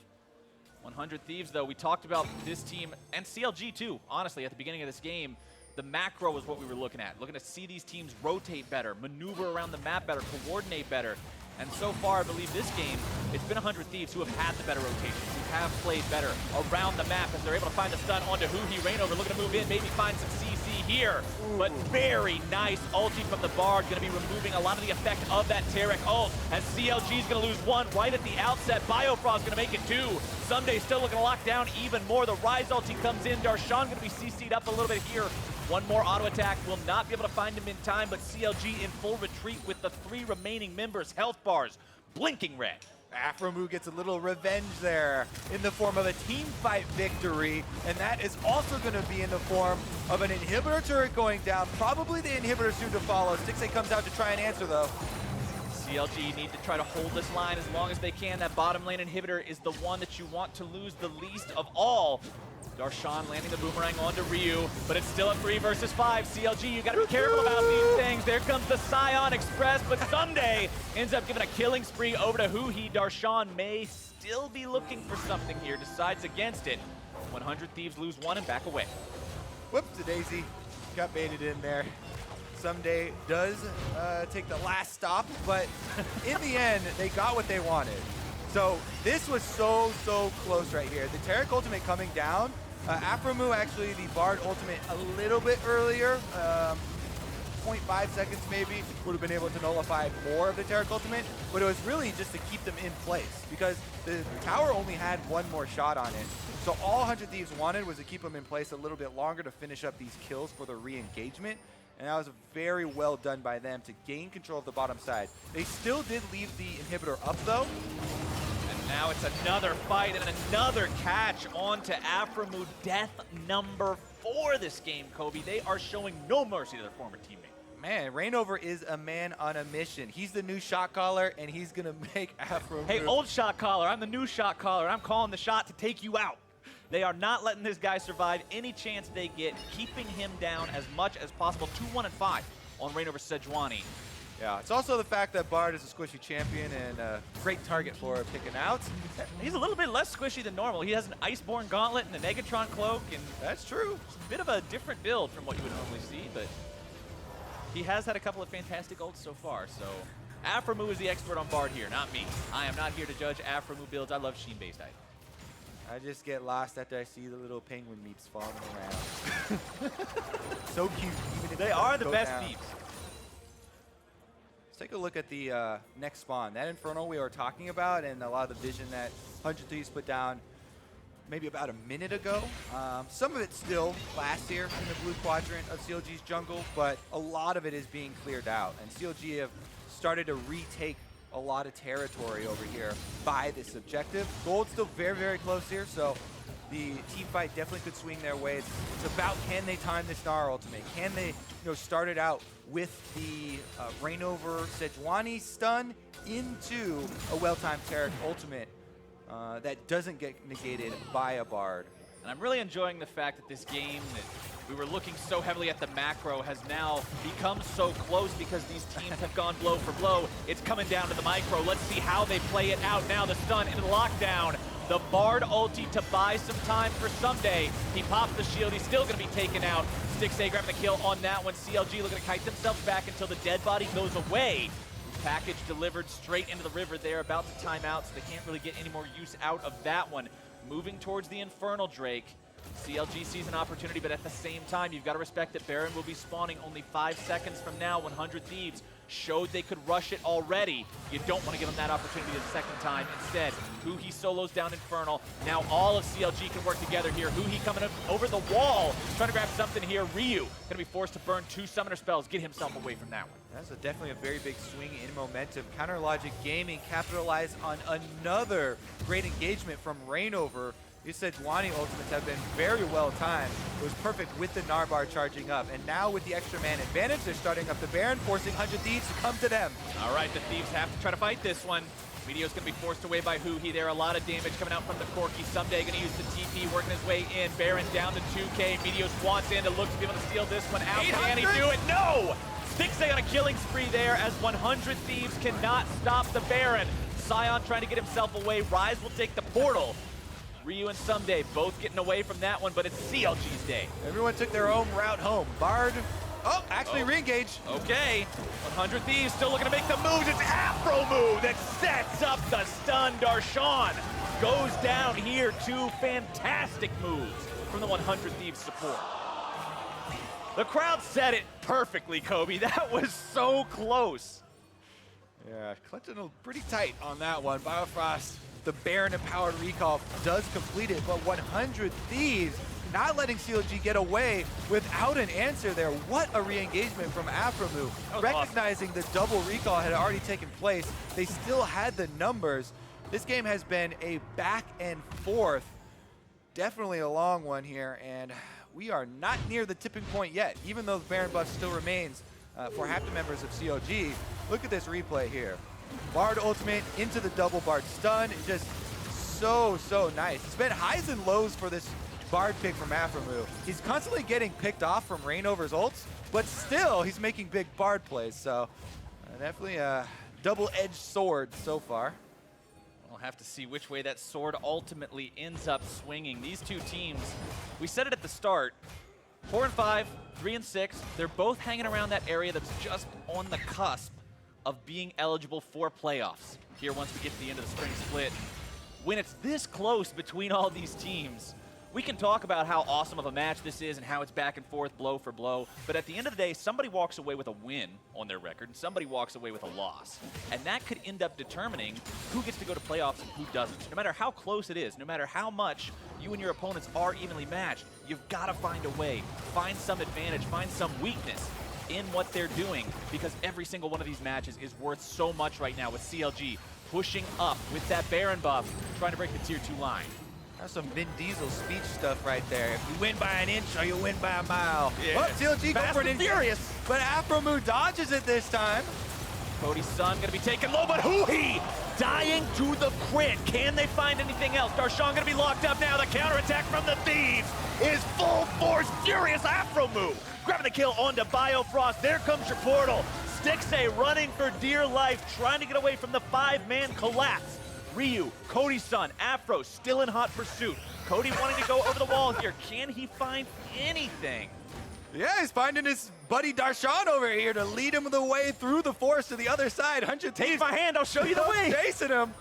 100 Thieves, though, we talked about this team, and CLG too, honestly, at the beginning of this game. The macro is what we were looking at. Looking to see these teams rotate better, maneuver around the map better, coordinate better. And so far, I believe this game, it's been 100 Thieves who have had the better rotations, who have played better around the map as they're able to find the stun onto huhi. Reignover looking to move in, maybe find some CC here. But very nice ulti from the Bard, going to be removing a lot of the effect of that Taric ult as CLG is going to lose one right at the outset. Biofrost going to make it two. Ssumday still looking to lock down even more. The Ryze ulti comes in. Darshan going to be CC'd up a little bit here. One more auto attack will not be able to find him in time, but CLG in full retreat with the 3 remaining members. Health bars blinking red. aphromoo gets a little revenge there in the form of a team fight victory, and that is also going to be in the form of an inhibitor turret going down. Probably the inhibitor soon to follow. Stixxay comes out to try and answer though. CLG need to try to hold this line as long as they can. That bottom lane inhibitor is the one that you want to lose the least of all. Darshan landing the boomerang onto Ryu, but it's still a 3 versus 5. CLG, you gotta be careful about these things. There comes the Sion Express, but Ssumday ends up giving a killing spree over to huhi. Darshan may still be looking for something here, decides against it. 100 Thieves lose one and back away. Whoops, the daisy got baited in there. Ssumday does take the last stop, but in the end, they got what they wanted. So this was so close right here. The Taric ultimate coming down. aphromoo actually the Bard ultimate a little bit earlier. 0.5 seconds maybe would have been able to nullify more of the Taric ultimate, but it was really just to keep them in place because the tower only had one more shot on it. So all 100 Thieves wanted was to keep them in place a little bit longer to finish up these kills for the re-engagement. And that was very well done by them to gain control of the bottom side. They still did leave the inhibitor up though. And now it's another fight and another catch onto aphromoo. Death number 4 this game, Kobe. They are showing no mercy to their former teammate. Man, Reignover is a man on a mission. He's the new shot caller, and he's going to make aphromoo. Hey, old shot caller, I'm the new shot caller. I'm calling the shot to take you out. They are not letting this guy survive any chance they get, keeping him down as much as possible. 2-1 and 5 on Reignover Sejuani. Yeah, it's also the fact that Bard is a squishy champion and a great target for picking out. He's a little bit less squishy than normal. He has an Iceborne Gauntlet and a Negatron Cloak, and that's true. It's a bit of a different build from what you would normally see, but he has had a couple of fantastic ults so far, so aphromoo is the expert on Bard here, not me. I am not here to judge aphromoo builds. I love Sheen-based items. I just get lost after I see the little penguin meeps falling around. So cute. Even if they are the best meeps. Let's take a look at the next spawn. That Infernal we were talking about and a lot of the vision that 100 Thieves put down maybe about a minute ago. Some of it still lasts here in the blue quadrant of CLG's jungle, but a lot of it is being cleared out. And CLG have started to retake a lot of territory over here by this objective. Gold's still very close here, so the team fight definitely could swing their way. It's about, can they time this Gnar ultimate? Can they start it out with the Reignover Sejuani stun into a well-timed Taric ultimate that doesn't get negated by a Bard? And I'm really enjoying the fact that this game that we were looking so heavily at the macro has now become so close because these teams have gone blow for blow. It's coming down to the micro. Let's see how they play it out now. The stun into the lockdown. The Bard ulti to buy some time for Ssumday. He pops the shield. He's still going to be taken out. Stixxay grabbing the kill on that one. CLG looking to kite themselves back until the dead body goes away. Package delivered straight into the river there, about to time out, so they can't really get any more use out of that one. Moving towards the Infernal Drake. CLG sees an opportunity, but at the same time, you've got to respect that Baron will be spawning only 5 seconds from now. 100 Thieves showed they could rush it already. You don't want to give them that opportunity the second time. Instead, huhi solos down Infernal. Now all of CLG can work together here. huhi coming up over the wall, trying to grab something here. Ryu going to be forced to burn 2 summoner spells, get himself away from that one. That's definitely a very big swing in momentum. Counterlogic Gaming capitalized on another great engagement from Reignover. These Sejuani ultimates have been very well timed. It was perfect with the Gnar bar charging up. And now with the extra man advantage, they're starting up the Baron, forcing 100 Thieves to come to them. All right, the Thieves have to try to fight this one. Meteos going to be forced away by huhi there. A lot of damage coming out from the Corki. Ssumday going to use the TP, working his way in. Baron down to 2K. Meteos wants in to look to be able to steal this one out. Can he do it? No! Stixxay on a killing spree there as 100 Thieves cannot stop the Baron. Sion trying to get himself away. Ryze will take the portal. Ryu and Ssumday both getting away from that one, but it's CLG's day. Everyone took their own route home. Bard Oh, actually re-engage. Okay, 100 Thieves still looking to make the moves. It's aphromoo that sets up the stun. Darshan goes down here. Two fantastic moves from the 100 Thieves support. The crowd said it perfectly, Kobe. That was so close. Yeah, clutching pretty tight on that one. Biofrost, the Baron empowered recall does complete it, but 100 Thieves not letting CLG get away without an answer there. What a re-engagement from aphromoo. Recognizing awesome. The double recall had already taken place, they still had the numbers. This game has been a back and forth, definitely a long one here, and we are not near the tipping point yet, even though the Baron buff still remains for half the members of CLG. Look at this replay here. Bard ultimate into the double Bard stun, just so nice. It's been highs and lows for this Bard pick from aphromoo. He's constantly getting picked off from Reignover's ults, but still he's making big Bard plays, so definitely a double-edged sword so far. We'll have to see which way that sword ultimately ends up swinging. These two teams, we said it at the start, 4 and 5, 3 and 6, they're both hanging around that area that's just on the cusp of being eligible for playoffs. Here, once we get to the end of the spring split, when it's this close between all these teams, we can talk about how awesome of a match this is and how it's back and forth, blow for blow, but at the end of the day, somebody walks away with a win on their record, and somebody walks away with a loss. And that could end up determining who gets to go to playoffs and who doesn't. No matter how close it is, no matter how much you and your opponents are evenly matched, you've got to find a way, find some advantage, find some weakness in what they're doing, because every single one of these matches is worth so much right now with CLG pushing up with that Baron buff, trying to break the tier 2 line. That's some Vin Diesel speech stuff right there. If you win by an inch or you win by a mile. Yeah. Oh, CLG go for an furious, but aphromoo dodges it this time. Cody Sun gonna be taken low, but huhi dying to the crit. Can they find anything else? Darshan gonna be locked up now. The counterattack from the Thieves is full force, furious aphromoo. Grabbing the kill onto Biofrost. There comes your portal. Stixxay running for dear life, trying to get away from the 5-man collapse. Ryu, Cody Sun, Afro still in hot pursuit. Cody wanting to go over the wall here. Can he find anything? Yeah, he's finding his buddy Darshan over here to lead him the way through the forest to the other side. 100 Take my hand, I'll show you the way. Chasing him.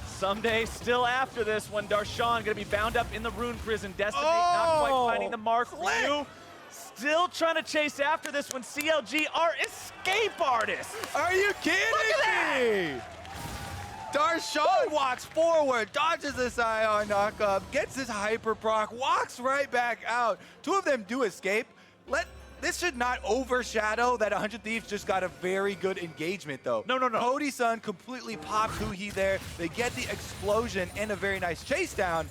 Ssumday still after this one. Darshan gonna be bound up in the rune prison. Destiny not quite finding the mark. Ryu still trying to chase after this one. CLG are escape artists. Are you kidding me? Darshan walks forward, dodges this Sion knockup, gets his hyper proc, walks right back out. Two of them do escape. This should not overshadow that 100 Thieves just got a very good engagement, though. No. Cody Sun completely pops huhi there. They get the explosion and a very nice chase down.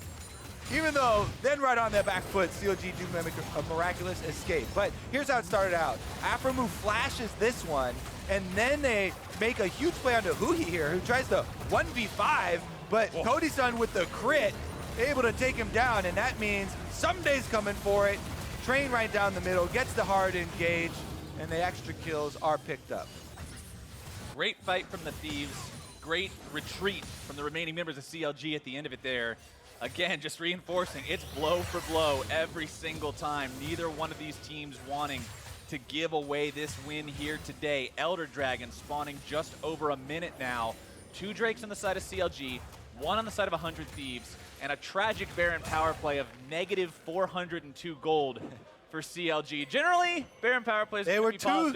Even though, then right on their back foot, CLG do make a miraculous escape. But here's how it started out. aphromoo flashes this one, and then they make a huge play onto huhi here, who tries to 1v5, but whoa. Cody Sun with the crit, able to take him down, and that means Ssumday's coming for it. Train right down the middle, gets the hard engage, and the extra kills are picked up. Great fight from the Thieves. Great retreat from the remaining members of CLG at the end of it there. Again, just reinforcing, it's blow for blow every single time. Neither one of these teams wanting to give away this win here today. Elder Dragon spawning just over a minute now. 2 Drakes on the side of CLG, 1 on the side of 100 Thieves, and a tragic Baron power play of negative 402 gold for CLG. Generally, Baron power plays they were two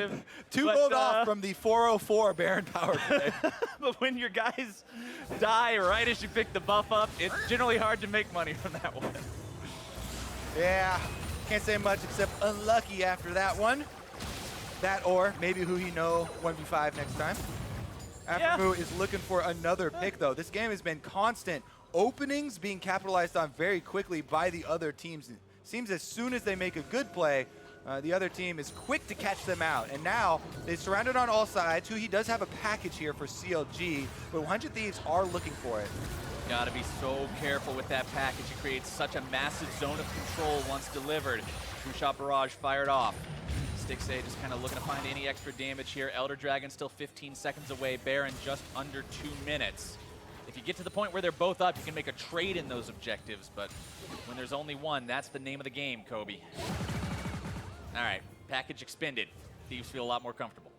gold off from the 404 Baron power play. But when your guys die right as you pick the buff up, it's generally hard to make money from that one. Yeah, can't say much except unlucky after that one. That or maybe huhi no 1v5 next time. aphromoo is looking for another pick, though. This game has been constant. Openings being capitalized on very quickly by the other teams. It seems as soon as they make a good play, the other team is quick to catch them out. And now they're surrounded on all sides. huhi does have a package here for CLG, but 100 Thieves are looking for it. Gotta be so careful with that package. It creates such a massive zone of control once delivered. 2-shot barrage fired off. Stixxay just kind of looking to find any extra damage here. Elder Dragon still 15 seconds away. Baron just under 2 minutes. If you get to the point where they're both up, you can make a trade in those objectives, but when there's only one, that's the name of the game, Kobe. All right, Package expended. Thieves feel a lot more comfortable.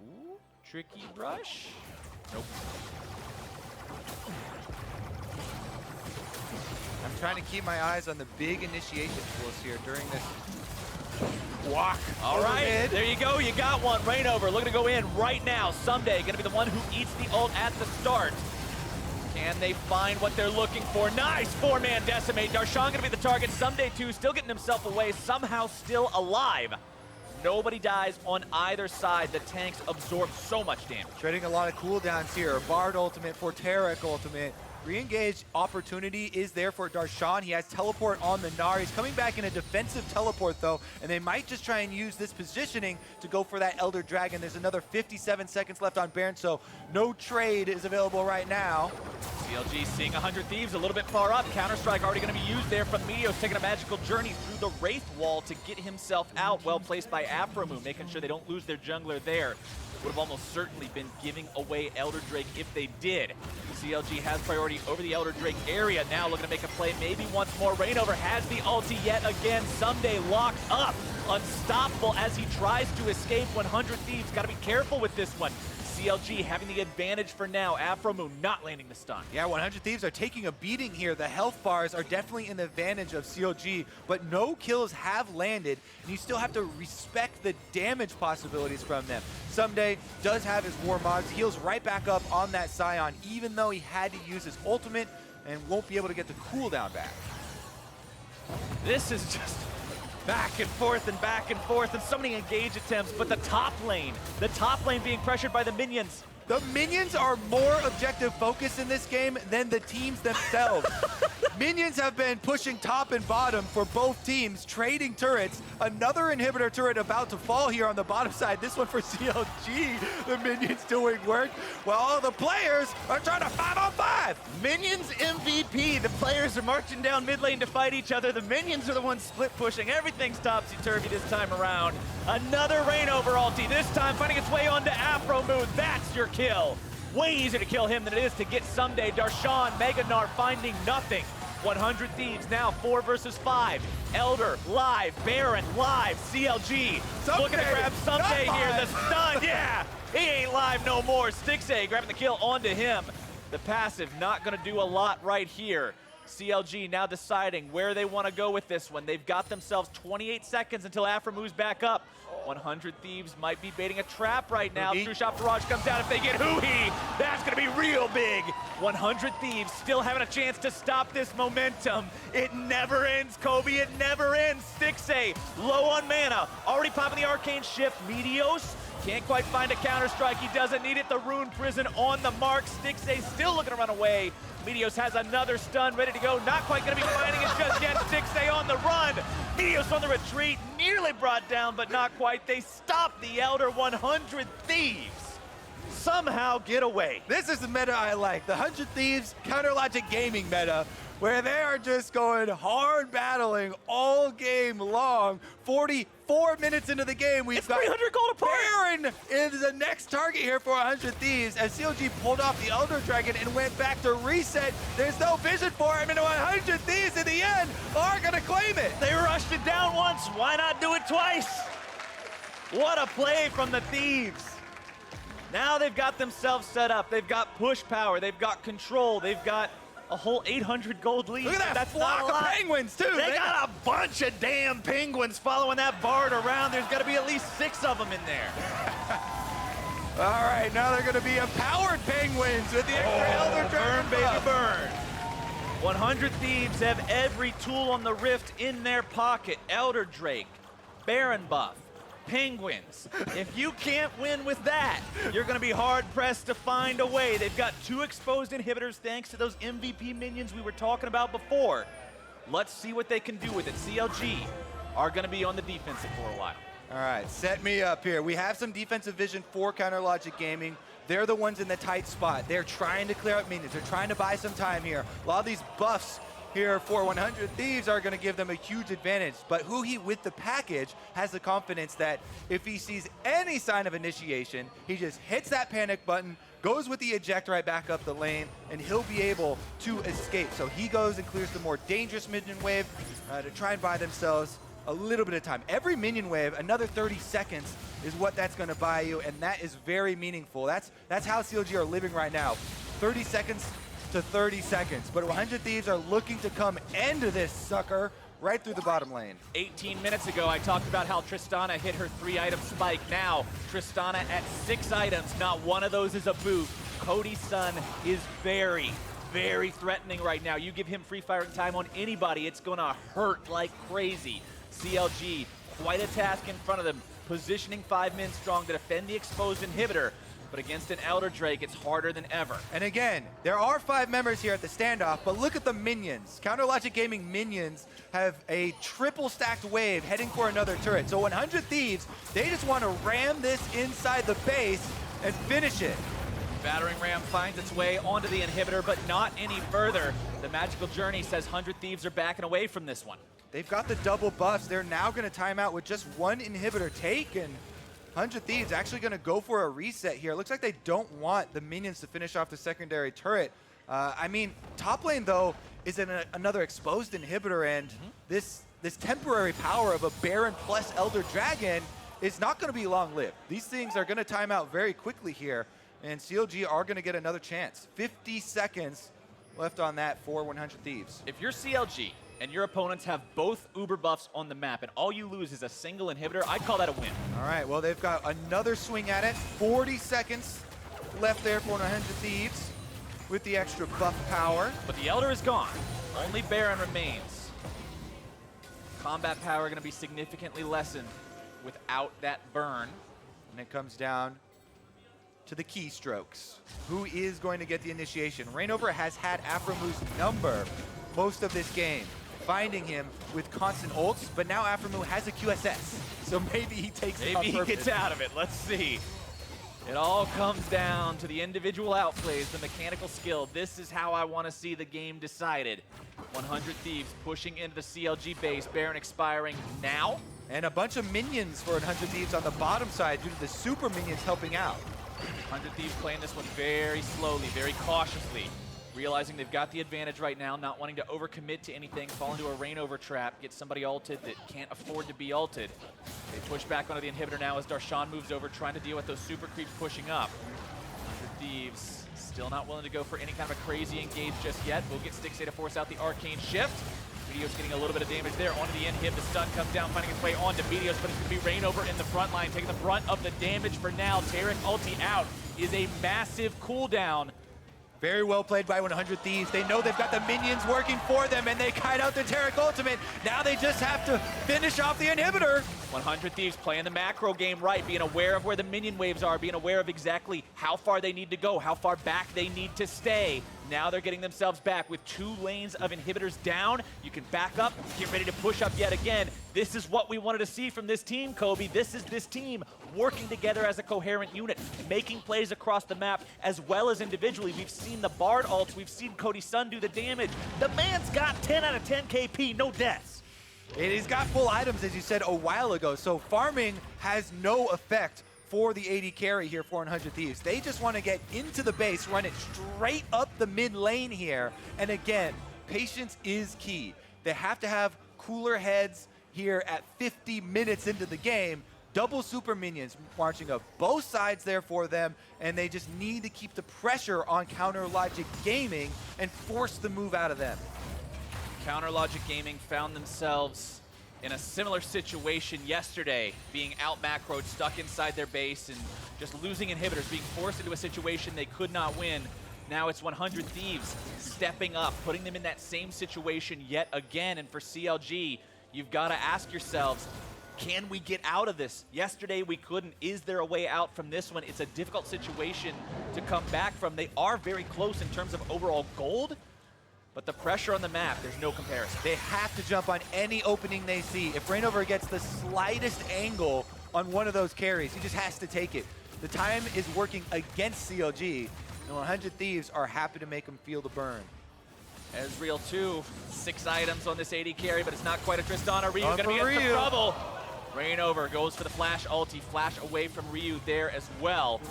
Ooh, tricky rush. Nope. I'm trying to keep my eyes on the big initiation pools here during this walk. All right, there you go. You got one. Reignover looking to go in right now. Ssumday going to be the one who eats the ult at the start. Can they find what they're looking for? Nice four-man decimate. Darshan going to be the target. Ssumday too, still getting himself away, somehow still alive. Nobody dies on either side. The tanks absorb so much damage. Trading a lot of cooldowns here. Bard ultimate for Taric ultimate. Re-engage opportunity is there for Darshan. He has teleport on the Gnar. He's coming back in a defensive teleport though, and they might just try and use this positioning to go for that Elder Dragon. There's another 57 seconds left on Baron, so no trade is available right now. CLG seeing 100 Thieves a little bit far up. Counter-Strike already going to be used there from Meteos, taking a magical journey through the Wraith wall to get himself out. Well placed by aphromoo, making sure they don't lose their jungler there. Would have almost certainly been giving away Elder Drake if they did. CLG has priority over the Elder Drake area. Now looking to make a play maybe once more. Reignover has the ulti yet again. Ssumday locked up. Unstoppable as he tries to escape. 100 Thieves. Got to be careful with this one. CLG having the advantage for now. aphromoo not landing the stun. Yeah, 100 Thieves are taking a beating here. The health bars are definitely in the advantage of CLG, but no kills have landed, and you still have to respect the damage possibilities from them. Ssumday does have his war mods, heals right back up on that Sion, even though he had to use his ultimate and won't be able to get the cooldown back. This is just back and forth and so many engage attempts, but the top lane being pressured by the minions. The minions are more objective focused in this game than the teams themselves. Minions have been pushing top and bottom for both teams, trading turrets. Another inhibitor turret about to fall here on the bottom side. This one for CLG. The minions doing work while all the players are trying to 5-on-5. Minions MVP. The players are marching down mid lane to fight each other. The minions are the ones split pushing. Everything's topsy-turvy this time around. Another Reignover ulti, this time finding its way onto aphromoo. That's your kill. Way easier to kill him than it is to get Ssumday. Darshan, Mega Gnar finding nothing. 100 Thieves now 4 versus 5. Elder live, Baron live, CLG looking to grab Ssumday here. The stun, yeah, he ain't live no more. Stixxay grabbing the kill onto him. The passive not gonna do a lot right here. CLG now deciding where they want to go with this one. They've got themselves 28 seconds until aphromoos back up. 100 Thieves might be baiting a trap right now. True Shot Barrage comes out. If they get huhi, that's going to be real big. 100 Thieves still having a chance to stop this momentum. It never ends, Kobe. It never ends. Stixxay low on mana. Already popping the Arcane Shift. Meteos can't quite find a counter-strike. He doesn't need it. The Rune Prison on the mark. Stixxay still looking to run away. Meteos has another stun ready to go. Not quite going to be finding it just yet. Stixxay on the run. Meteos on the retreat. Nearly brought down, but not quite. They stop the Elder. 100 Thieves somehow get away. This is the meta I like. The 100 Thieves Counter Logic Gaming meta, where they are just going hard battling all game long. 44 minutes into the game, we've got 300 gold apart. Baron is the next target here for 100 Thieves as CLG pulled off the Elder Dragon and went back to reset. There's no vision for him, and 100 Thieves in the end are gonna claim it. They rushed it down once, why not do it twice? What a play from the Thieves. Now they've got themselves set up. They've got push power, they've got control, they've got a whole 800 gold lead. Look at that That's flock of penguins, too. They got a bunch of damn penguins following that Bard around. There's got to be at least 6 of them in there. All right, now they're going to be empowered penguins with the extra Elder Dragon. Burn, baby, burn. 100 Thieves have every tool on the Rift in their pocket. Elder Drake, Baron buff, penguins. If you can't win with that, you're going to be hard-pressed to find a way. They've got 2 exposed inhibitors thanks to those MVP minions we were talking about before. Let's see what they can do with it. CLG are going to be on the defensive for a while. All right, set me up here. We have some defensive vision for Counter Logic Gaming. They're the ones in the tight spot. They're trying to clear up minions. They're trying to buy some time here. A lot of these buffs here for 100 Thieves are going to give them a huge advantage. But huhi with the package has the confidence that if he sees any sign of initiation, he just hits that panic button, goes with the eject right back up the lane, and he'll be able to escape. So he goes and clears the more dangerous minion wave to try and buy themselves a little bit of time. Every minion wave, another 30 seconds is what that's going to buy you, and that is very meaningful. That's how CLG are living right now. 30 seconds to 30 seconds. But 100 Thieves are looking to come into this sucker right through the bottom lane. 18 minutes ago, I talked about how Tristana hit her 3-item spike. Now, Tristana at 6 items. Not one of those is a boot. Cody Sun is very, very threatening right now. You give him free firing time on anybody, it's gonna hurt like crazy. CLG, quite a task in front of them. Positioning 5 men strong to defend the exposed inhibitor. But against an Elder Drake, it's harder than ever. And again, there are 5 members here at the standoff, but look at the minions. Counterlogic Gaming minions have a triple stacked wave heading for another turret. So 100 Thieves, they just want to ram this inside the base and finish it. Battering ram finds its way onto the inhibitor, but not any further. The magical journey says 100 Thieves are backing away from this one. They've got the double buffs. They're now going to time out with just 1 inhibitor take, and 100 Thieves actually going to go for a reset here. Looks like they don't want the minions to finish off the secondary turret. I mean, top lane, though, is another exposed inhibitor, and this temporary power of a Baron plus Elder Dragon is not going to be long-lived. These things are going to time out very quickly here, and CLG are going to get another chance. 50 seconds left on that for 100 Thieves. If you're CLG and your opponents have both Uber buffs on the map and all you lose is a single inhibitor, I'd call that a win. All right, well, they've got another swing at it. 40 seconds left there for 100 Thieves with the extra buff power. But the Elder is gone. Only Baron remains. Combat power going to be significantly lessened without that burn. And it comes down to the keystrokes. Who is going to get the initiation? Reignover has had aphromoos number most of this game, finding him with constant ults, but now aphromoo has a QSS, so maybe he takes it on purpose. Maybe he gets out of it. Let's see. It all comes down to the individual outplays, the mechanical skill. This is how I want to see the game decided. 100 Thieves pushing into the CLG base, Baron expiring now. And a bunch of minions for 100 Thieves on the bottom side due to the super minions helping out. 100 Thieves playing this one very slowly, very cautiously. Realizing they've got the advantage right now, not wanting to overcommit to anything, fall into a Reignover trap, get somebody ulted that can't afford to be ulted. They push back onto the inhibitor now as Darshan moves over, trying to deal with those super creeps pushing up. 100 Thieves still not willing to go for any kind of a crazy engage just yet. We'll get Stixxay to force out the arcane shift. Meteos getting a little bit of damage there onto the inhib. The stun comes down, finding its way onto Meteos, but it's going to be Reignover in the front line, taking the brunt of the damage for now. Taric ulti out is a massive cooldown. Very well played by 100 Thieves. They know they've got the minions working for them, and they kite out the Taric ultimate. Now they just have to finish off the inhibitor. 100 Thieves playing the macro game right, being aware of where the minion waves are, being aware of exactly how far they need to go, how far back they need to stay. Now they're getting themselves back with 2 lanes of inhibitors down. You can back up, get ready to push up yet again. This is what we wanted to see from this team, Kobe. This is this team working together as a coherent unit, making plays across the map as well as individually. We've seen the Bard ults, we've seen Cody Sun do the damage. The man's got 10 out of 10 KP, no deaths. He's got full items, as you said a while ago, so farming has no effect for the AD carry here for 100 Thieves. They just want to get into the base, run it straight up the mid lane here, and again, patience is key. They have to have cooler heads here at 50 minutes into the game. Double super minions marching up both sides there for them, and they just need to keep the pressure on Counterlogic Gaming and force the move out of them. Counterlogic Gaming found themselves in a similar situation yesterday, being out macroed, stuck inside their base, and just losing inhibitors, being forced into a situation they could not win. Now it's 100 Thieves stepping up, putting them in that same situation yet again, and for CLG, you've got to ask yourselves, can we get out of this? Yesterday we couldn't. Is there a way out from this one? It's a difficult situation to come back from. They are very close in terms of overall gold, but the pressure on the map, there's no comparison. They have to jump on any opening they see. If Reignover gets the slightest angle on one of those carries, he just has to take it. The time is working against CLG, and 100 Thieves are happy to make him feel the burn. Ezreal 2, 6 items on this AD carry, but it's not quite a Tristana. Ryu's gonna be in some trouble. Reignover goes for the flash ulti, flash away from Ryu there as well.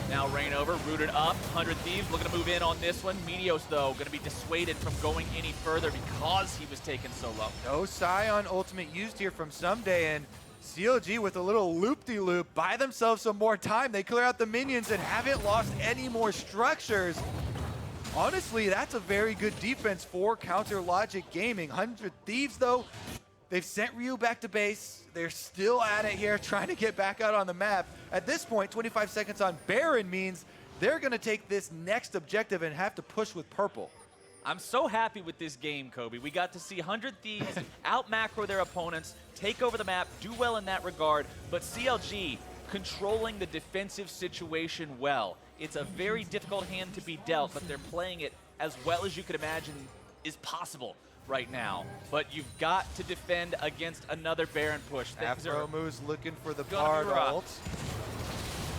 Now Reignover rooted up. 100 Thieves looking to move in on this one. Meteos, though, going to be dissuaded from going any further because he was taken so low. No Sion ultimate used here from Ssumday, and CLG with a little loop-de-loop, buy themselves some more time. They clear out the minions and haven't lost any more structures. Honestly, that's a very good defense for Counter Logic Gaming. 100 Thieves, though, they've sent Ryu back to base. They're still at it here, trying to get back out on the map. At this point, 25 seconds on Baron means they're going to take this next objective and have to push with purple. I'm so happy with this game, Kobe. We got to see 100 Thieves out-macro their opponents, take over the map, do well in that regard, but CLG controlling the defensive situation well. It's a very difficult hand to be dealt, but they're playing it as well as you could imagine is possible right now. But you've got to defend against another Baron push. Aphromoo's looking for the Bard ult.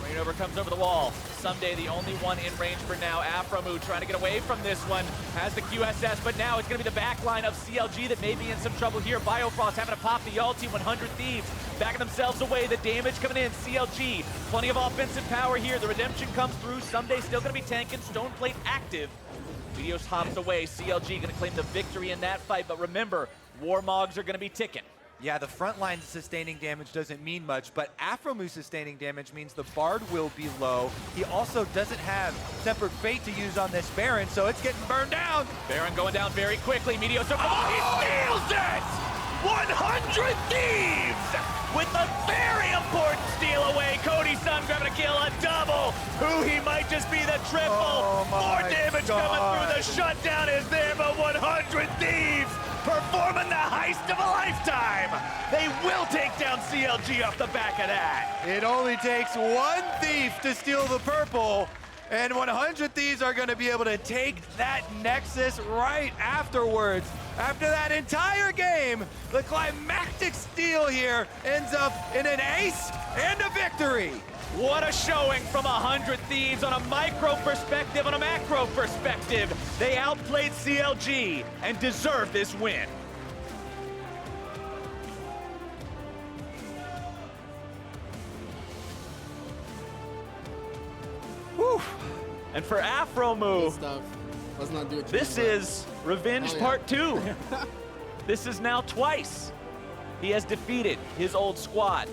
Reignover comes over the wall. Ssumday the only one in range for now. aphromoo trying to get away from this one. Has the QSS, but now it's going to be the back line of CLG that may be in some trouble here. Biofrost having to pop the ulti. 100 Thieves backing themselves away. The damage coming in. CLG, plenty of offensive power here. The redemption comes through. Ssumday still going to be tanking. Stoneplate active. Meteos hops away. CLG going to claim the victory in that fight, but remember, Warmogs are going to be ticking. Yeah, the front line sustaining damage doesn't mean much, but aphromoo sustaining damage means the Bard will be low. He also doesn't have Tempered Fate to use on this Baron, so it's getting burned down. Baron going down very quickly. Meteos, he steals it! 100 Thieves with a very important steal away. Cody Sun grabbing a kill, a double. Huhi might just be the triple. More damage coming through. The shutdown is there, but 100 Thieves performing the heist of a lifetime. They will take down CLG off the back of that. It only takes one thief to steal the purple, and 100 Thieves are going to be able to take that Nexus right afterwards. After that entire game, the climactic steal here ends up in an ace and a victory. What a showing from 100 Thieves on a micro perspective, on a macro perspective. They outplayed CLG and deserve this win. Whew. And for aphromoo, let's not do it. This is Revenge Part 2. This is now twice. He has defeated his old squad.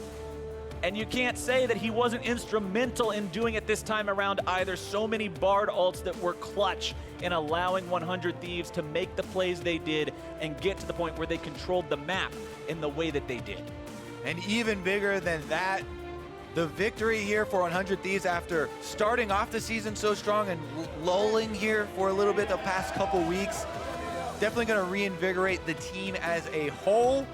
And you can't say that he wasn't instrumental in doing it this time around either. So many Bard ults that were clutch in allowing 100 Thieves to make the plays they did and get to the point where they controlled the map in the way that they did. And even bigger than that, the victory here for 100 Thieves after starting off the season so strong and lulling here for a little bit the past couple weeks. Definitely going to reinvigorate the team as a whole.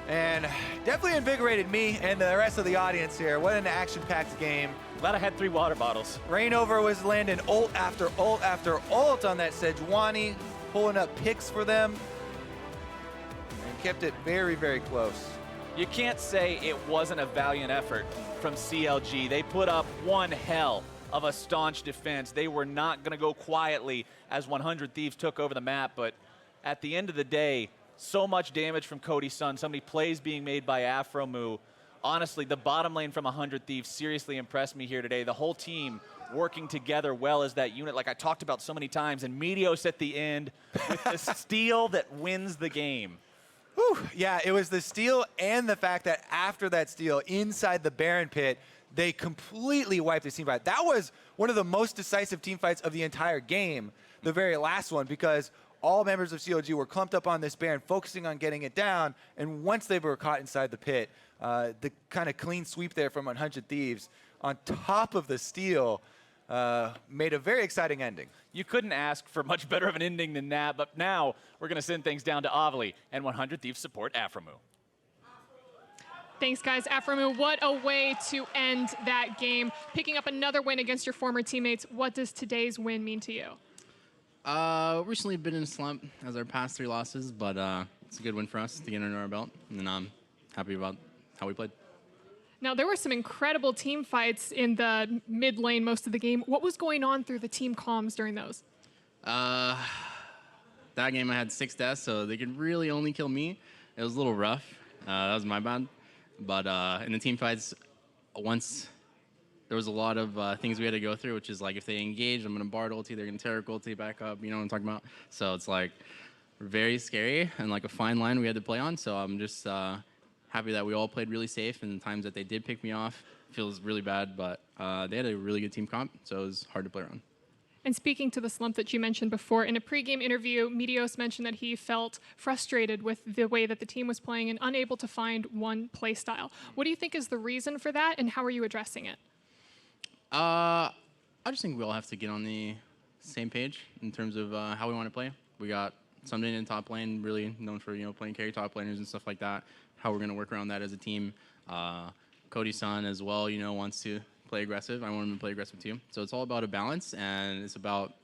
And definitely invigorated me and the rest of the audience here. What an action-packed game. Glad I had 3 water bottles. Reignover was landing ult after ult after ult on that Sejuani, pulling up picks for them, and kept it very, very close. You can't say it wasn't a valiant effort from CLG. They put up one hell of a staunch defense. They were not going to go quietly as 100 Thieves took over the map, but at the end of the day, so much damage from Cody Sun, so many plays being made by aphromoo. Honestly, the bottom lane from 100 Thieves seriously impressed me here today. The whole team working together well as that unit, like I talked about so many times, and Meteos at the end with the steal that wins the game. Whew. Yeah, it was the steal and the fact that after that steal inside the Baron pit, they completely wiped the team fight. That was one of the most decisive team fights of the entire game, the very last one, because all members of CLG were clumped up on this Baron, focusing on getting it down, and once they were caught inside the pit, the kind of clean sweep there from 100 Thieves on top of the steal made a very exciting ending. You couldn't ask for much better of an ending than that, but now we're going to send things down to Avali and 100 Thieves support aphromoo. Thanks, guys. aphromoo, what a way to end that game. Picking up another win against your former teammates. What does today's win mean to you? Recently been in a slump as our past 3 losses, but it's a good win for us to get under our belt, and I'm happy about how we played. Now, there were some incredible team fights in the mid lane most of the game. What was going on through the team comms during those? That game I had 6 deaths, so they could really only kill me. It was a little rough. That was my bad. But in the team fights, once there was a lot of things we had to go through, which is like if they engage, I'm going to Bard ulti, they're going to Taric ulti back up, you know what I'm talking about? So it's like very scary and like a fine line we had to play on. So I'm just happy that we all played really safe, and the times that they did pick me off feels really bad, but they had a really good team comp, so it was hard to play around. And speaking to the slump that you mentioned before, in a pregame interview, Meteos mentioned that he felt frustrated with the way that the team was playing and unable to find one play style. What do you think is the reason for that, and how are you addressing it? I just think we all have to get on the same page in terms of how we want to play. We got Ssumday in top lane, really known for playing carry top laners and stuff like that. How we're going to work around that as a team. Cody Sun as well, wants to play aggressive. I want him to play aggressive too. So it's all about a balance, and it's about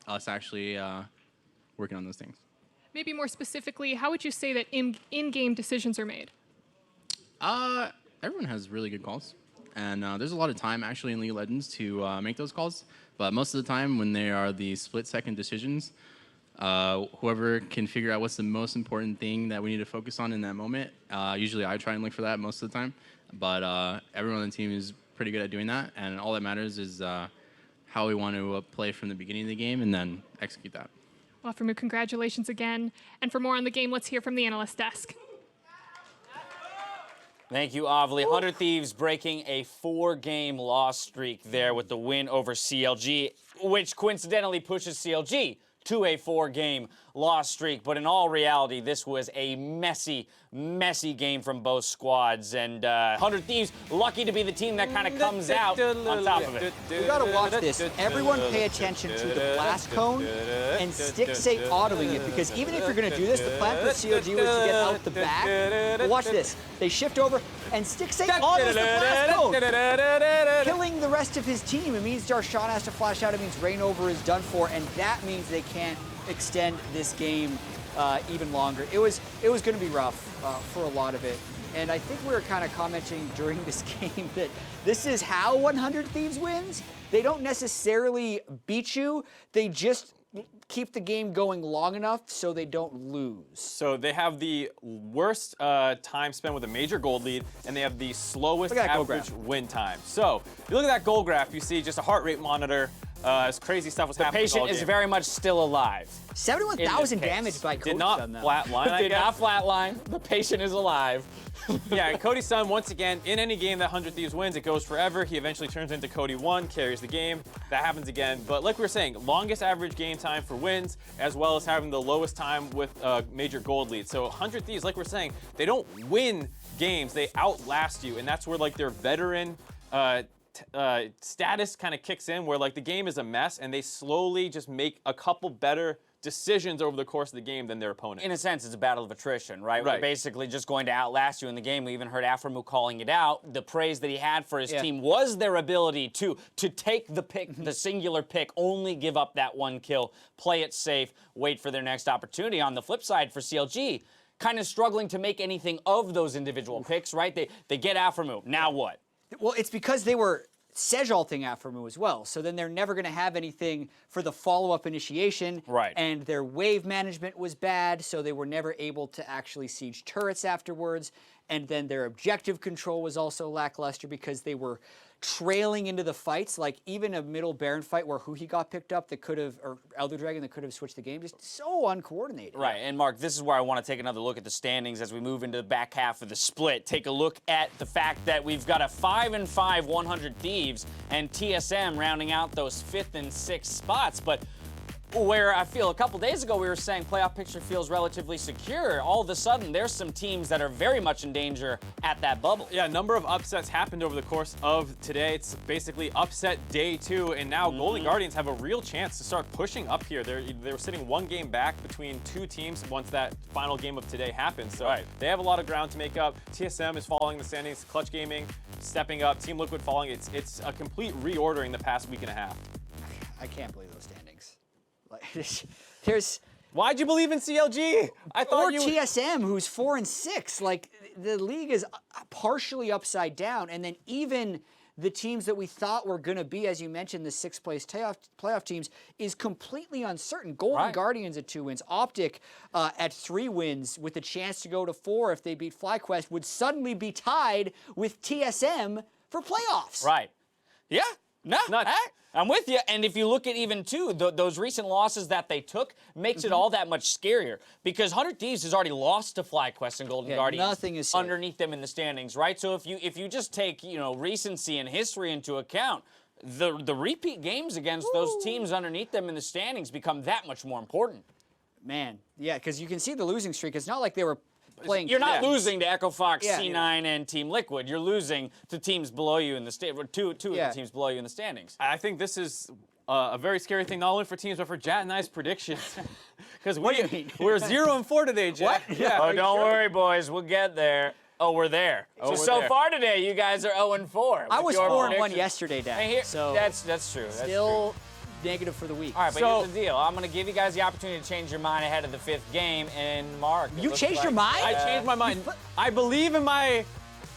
us actually working on those things. Maybe more specifically, how would you say that in-game decisions are made? Everyone has really good calls, and there's a lot of time actually in League of Legends to make those calls. But most of the time, when they are the split-second decisions, whoever can figure out what's the most important thing that we need to focus on in that moment. Usually, I try and look for that most of the time. But everyone on the team is pretty good at doing that, and all that matters is how we want to play from the beginning of the game and then execute that. Well, aphromoo, congratulations again. And for more on the game, let's hear from the analyst desk. Thank you, Avli. 100 Thieves breaking a 4-game loss streak there with the win over CLG, which coincidentally pushes CLG to a 4-game loss streak. But in all reality, this was a messy game from both squads. And 100 Thieves, lucky to be the team that kind of comes out on top of it. We gotta watch this. Everyone pay attention to the blast cone and Stixxay autoing it, because even if you're gonna do this, the plan for CLG was to get out the back. But watch this. They shift over and Stixxay autos the blast cone, killing the rest of his team. It means Darshan has to flash out. It means Reignover is done for, and that means they can't extend this game even longer. It was going to be rough for a lot of it, and I think we were kind of commenting during this game that this is how 100 Thieves wins. They don't necessarily beat you, they just keep the game going long enough so they don't lose. So they have the worst time spent with a major gold lead, and they have the slowest average win time. So if you look at that goal graph, you see just a heart rate monitor. It's crazy stuff was happening. The patient is very much still alive. 71,000 damage by Cody Did not Sun, though. flatline. Did not flatline. The patient is alive. Yeah, and Cody Sun, once again, in any game that 100 Thieves wins, it goes forever. He eventually turns into Cody 1, carries the game. That happens again. But like we were saying, longest average game time for wins, as well as having the lowest time with major gold lead. So 100 Thieves, like we're saying, they don't win games. They outlast you, and that's where like their veteran status kind of kicks in, where like the game is a mess, and they slowly just make a couple better decisions over the course of the game than their opponent. In a sense, it's a battle of attrition, right? Right. We're basically just going to outlast you in the game. We even heard aphromoo calling it out. The praise that he had for his team was their ability to take the pick, the singular pick, only give up that one kill, play it safe, wait for their next opportunity. On the flip side, for CLG, kind of struggling to make anything of those individual picks, right? They get aphromoo. Now what? Well, it's because they were Sejulting aphromoo as well, so then they're never going to have anything for the follow-up initiation. Right. And their wave management was bad, so they were never able to actually siege turrets afterwards. And then their objective control was also lackluster because they were trailing into the fights. Like even a middle Baron fight where huhi got picked up that could have, or Elder Dragon that could have switched the game, just so uncoordinated. Right, and Mark, this is where I want to take another look at the standings as we move into the back half of the split. Take a look at the fact that we've got a 5-5 100 Thieves and TSM rounding out those 5th and 6th spots. But where I feel a couple days ago we were saying playoff picture feels relatively secure, all of a sudden there's some teams that are very much in danger at that bubble. Yeah, a number of upsets happened over the course of today. It's basically upset day 2, and now Golden Guardians have a real chance to start pushing up here. They were sitting 1 game back between 2 teams once that final game of today happens. So they have a lot of ground to make up. TSM is following the standings. Clutch Gaming stepping up. Team Liquid following. It's a complete reordering the past week and a half. I can't believe those standings. Like, there's Why'd you believe in CLG? I thought or TSM, who's 4 and 6. Like the league is partially upside down, and then even the teams that we thought were going to be, as you mentioned, the 6th place playoff teams, is completely uncertain. Golden Guardians at 2 wins, Optic at 3 wins, with a chance to go to 4 if they beat FlyQuest, would suddenly be tied with TSM for playoffs. Right. Yeah. No, Nuts. I'm with you. And if you look at even, too, those recent losses that they took makes it all that much scarier. Because 100 Thieves has already lost to FlyQuest and Golden Guardians nothing is safe. underneath them in the standings, right? So if you just take, recency and history into account, the repeat games against those teams underneath them in the standings become that much more important. Man, yeah, because you can see the losing streak. It's not like they were playing. You're not losing to Echo Fox, Yeah. C9, and Team Liquid. You're losing to teams below you in the two of the teams below you in the standings. I think this is a very scary thing, not only for teams, but for Jat and I's predictions. Because we're 0-4 today, Jat. What? Yeah. Oh, don't worry, boys. We'll get there. Oh, we're there. So far today, you guys are 0-4. I was with your 4-1 predictions. yesterday, Dad. And here, so that's true. That's still negative for the week. All right, but here's the deal. I'm going to give you guys the opportunity to change your mind ahead of the 5th game. And Mark, You changed your mind? I changed my mind. I believe in my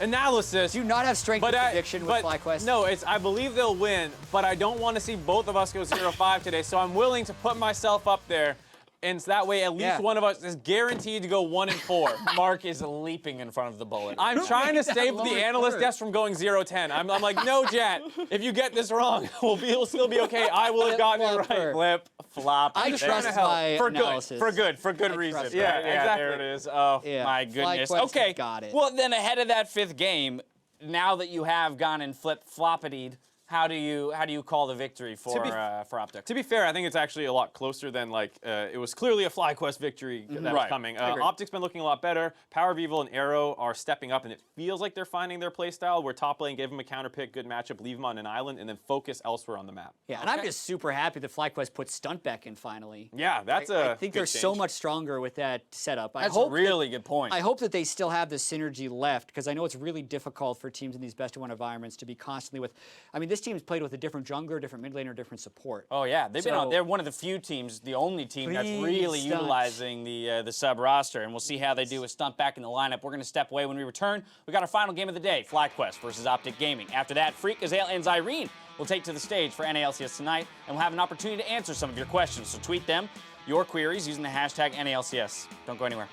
analysis. Do you not have strength of prediction with FlyQuest? No, I believe they'll win, but I don't want to see both of us go 0-5 today, so I'm willing to put myself up there. And so that way, at least one of us is guaranteed to go 1-4. Mark is leaping in front of the bullet. I'm trying to save the analyst desk from going 0-10. I'm like, no, Jat, if you get this wrong, we'll still be okay. I will have gotten it right. Flip, flop. I trust my analysis. For good reason. trust Yeah, it. exactly. There it is. Oh, Yeah, my goodness. FlyQuest Okay. got it. Well, then ahead of that 5th game, now that you have gone and flip-floppitied, how do you call the victory for Optic? To be fair, I think it's actually a lot closer than it was clearly a FlyQuest victory that was coming. Optic's been looking a lot better. Power of Evil and Arrow are stepping up, and it feels like they're finding their play style where top lane gave them a counter pick, good matchup, leave them on an island, and then focus elsewhere on the map. Yeah, and I'm just super happy that FlyQuest put Stunt back in finally. Yeah, that's I think they're so much stronger with that setup. That's a really good point. I hope that they still have the synergy left because I know it's really difficult for teams in these best-of-1 environments to be constantly with. I mean, this team's played with a different jungler, different mid laner, different support. Oh yeah, they're one of the few teams, the only team that's really utilizing the sub roster, and we'll see how they do with Stunt back in the lineup. We're going to step away. When we return, we got our final game of the day, FlyQuest versus Optic Gaming. After that, Freak, Ezreal, and Zyrene will take to the stage for NALCS tonight, and we'll have an opportunity to answer some of your questions. So tweet them, your queries, using the hashtag NALCS. Don't go anywhere.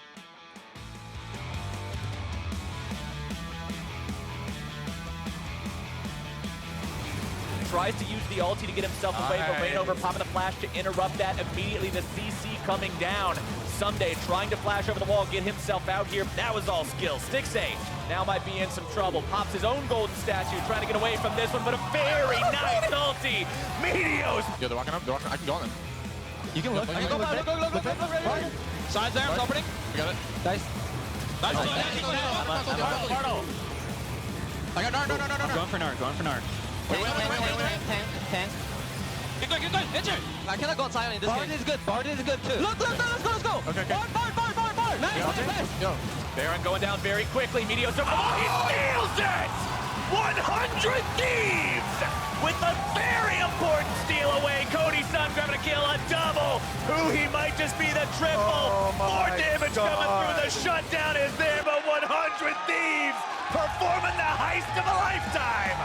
Tries to use the ulti to get himself away, but Reignover popping the flash to interrupt that immediately. The CC coming down. Ssumday trying to flash over the wall, get himself out here. That was all skill. Stixxay now might be in some trouble. Pops his own golden statue, trying to get away from this one, but a very nice ulti. Meteos. Yo, they're walking up. I can go on them. You can look. Look. Sides there, it's opening. We got it. Nice. Nice. I got Gnar. Going for Gnar. Wait. Tank. Get good. Hit it. I cannot go on silent in this game. Bard is good too. Look, let's go. Okay. Bard. Nice. Yo. Baron going down very quickly. Meteos. Oh, he steals it! 100 Thieves! With a very important steal away. Cody Sun grabbing a kill, a double. Huhi might just be the triple. More damage coming through. The shutdown is there, but 100 Thieves performing the heist of a lifetime.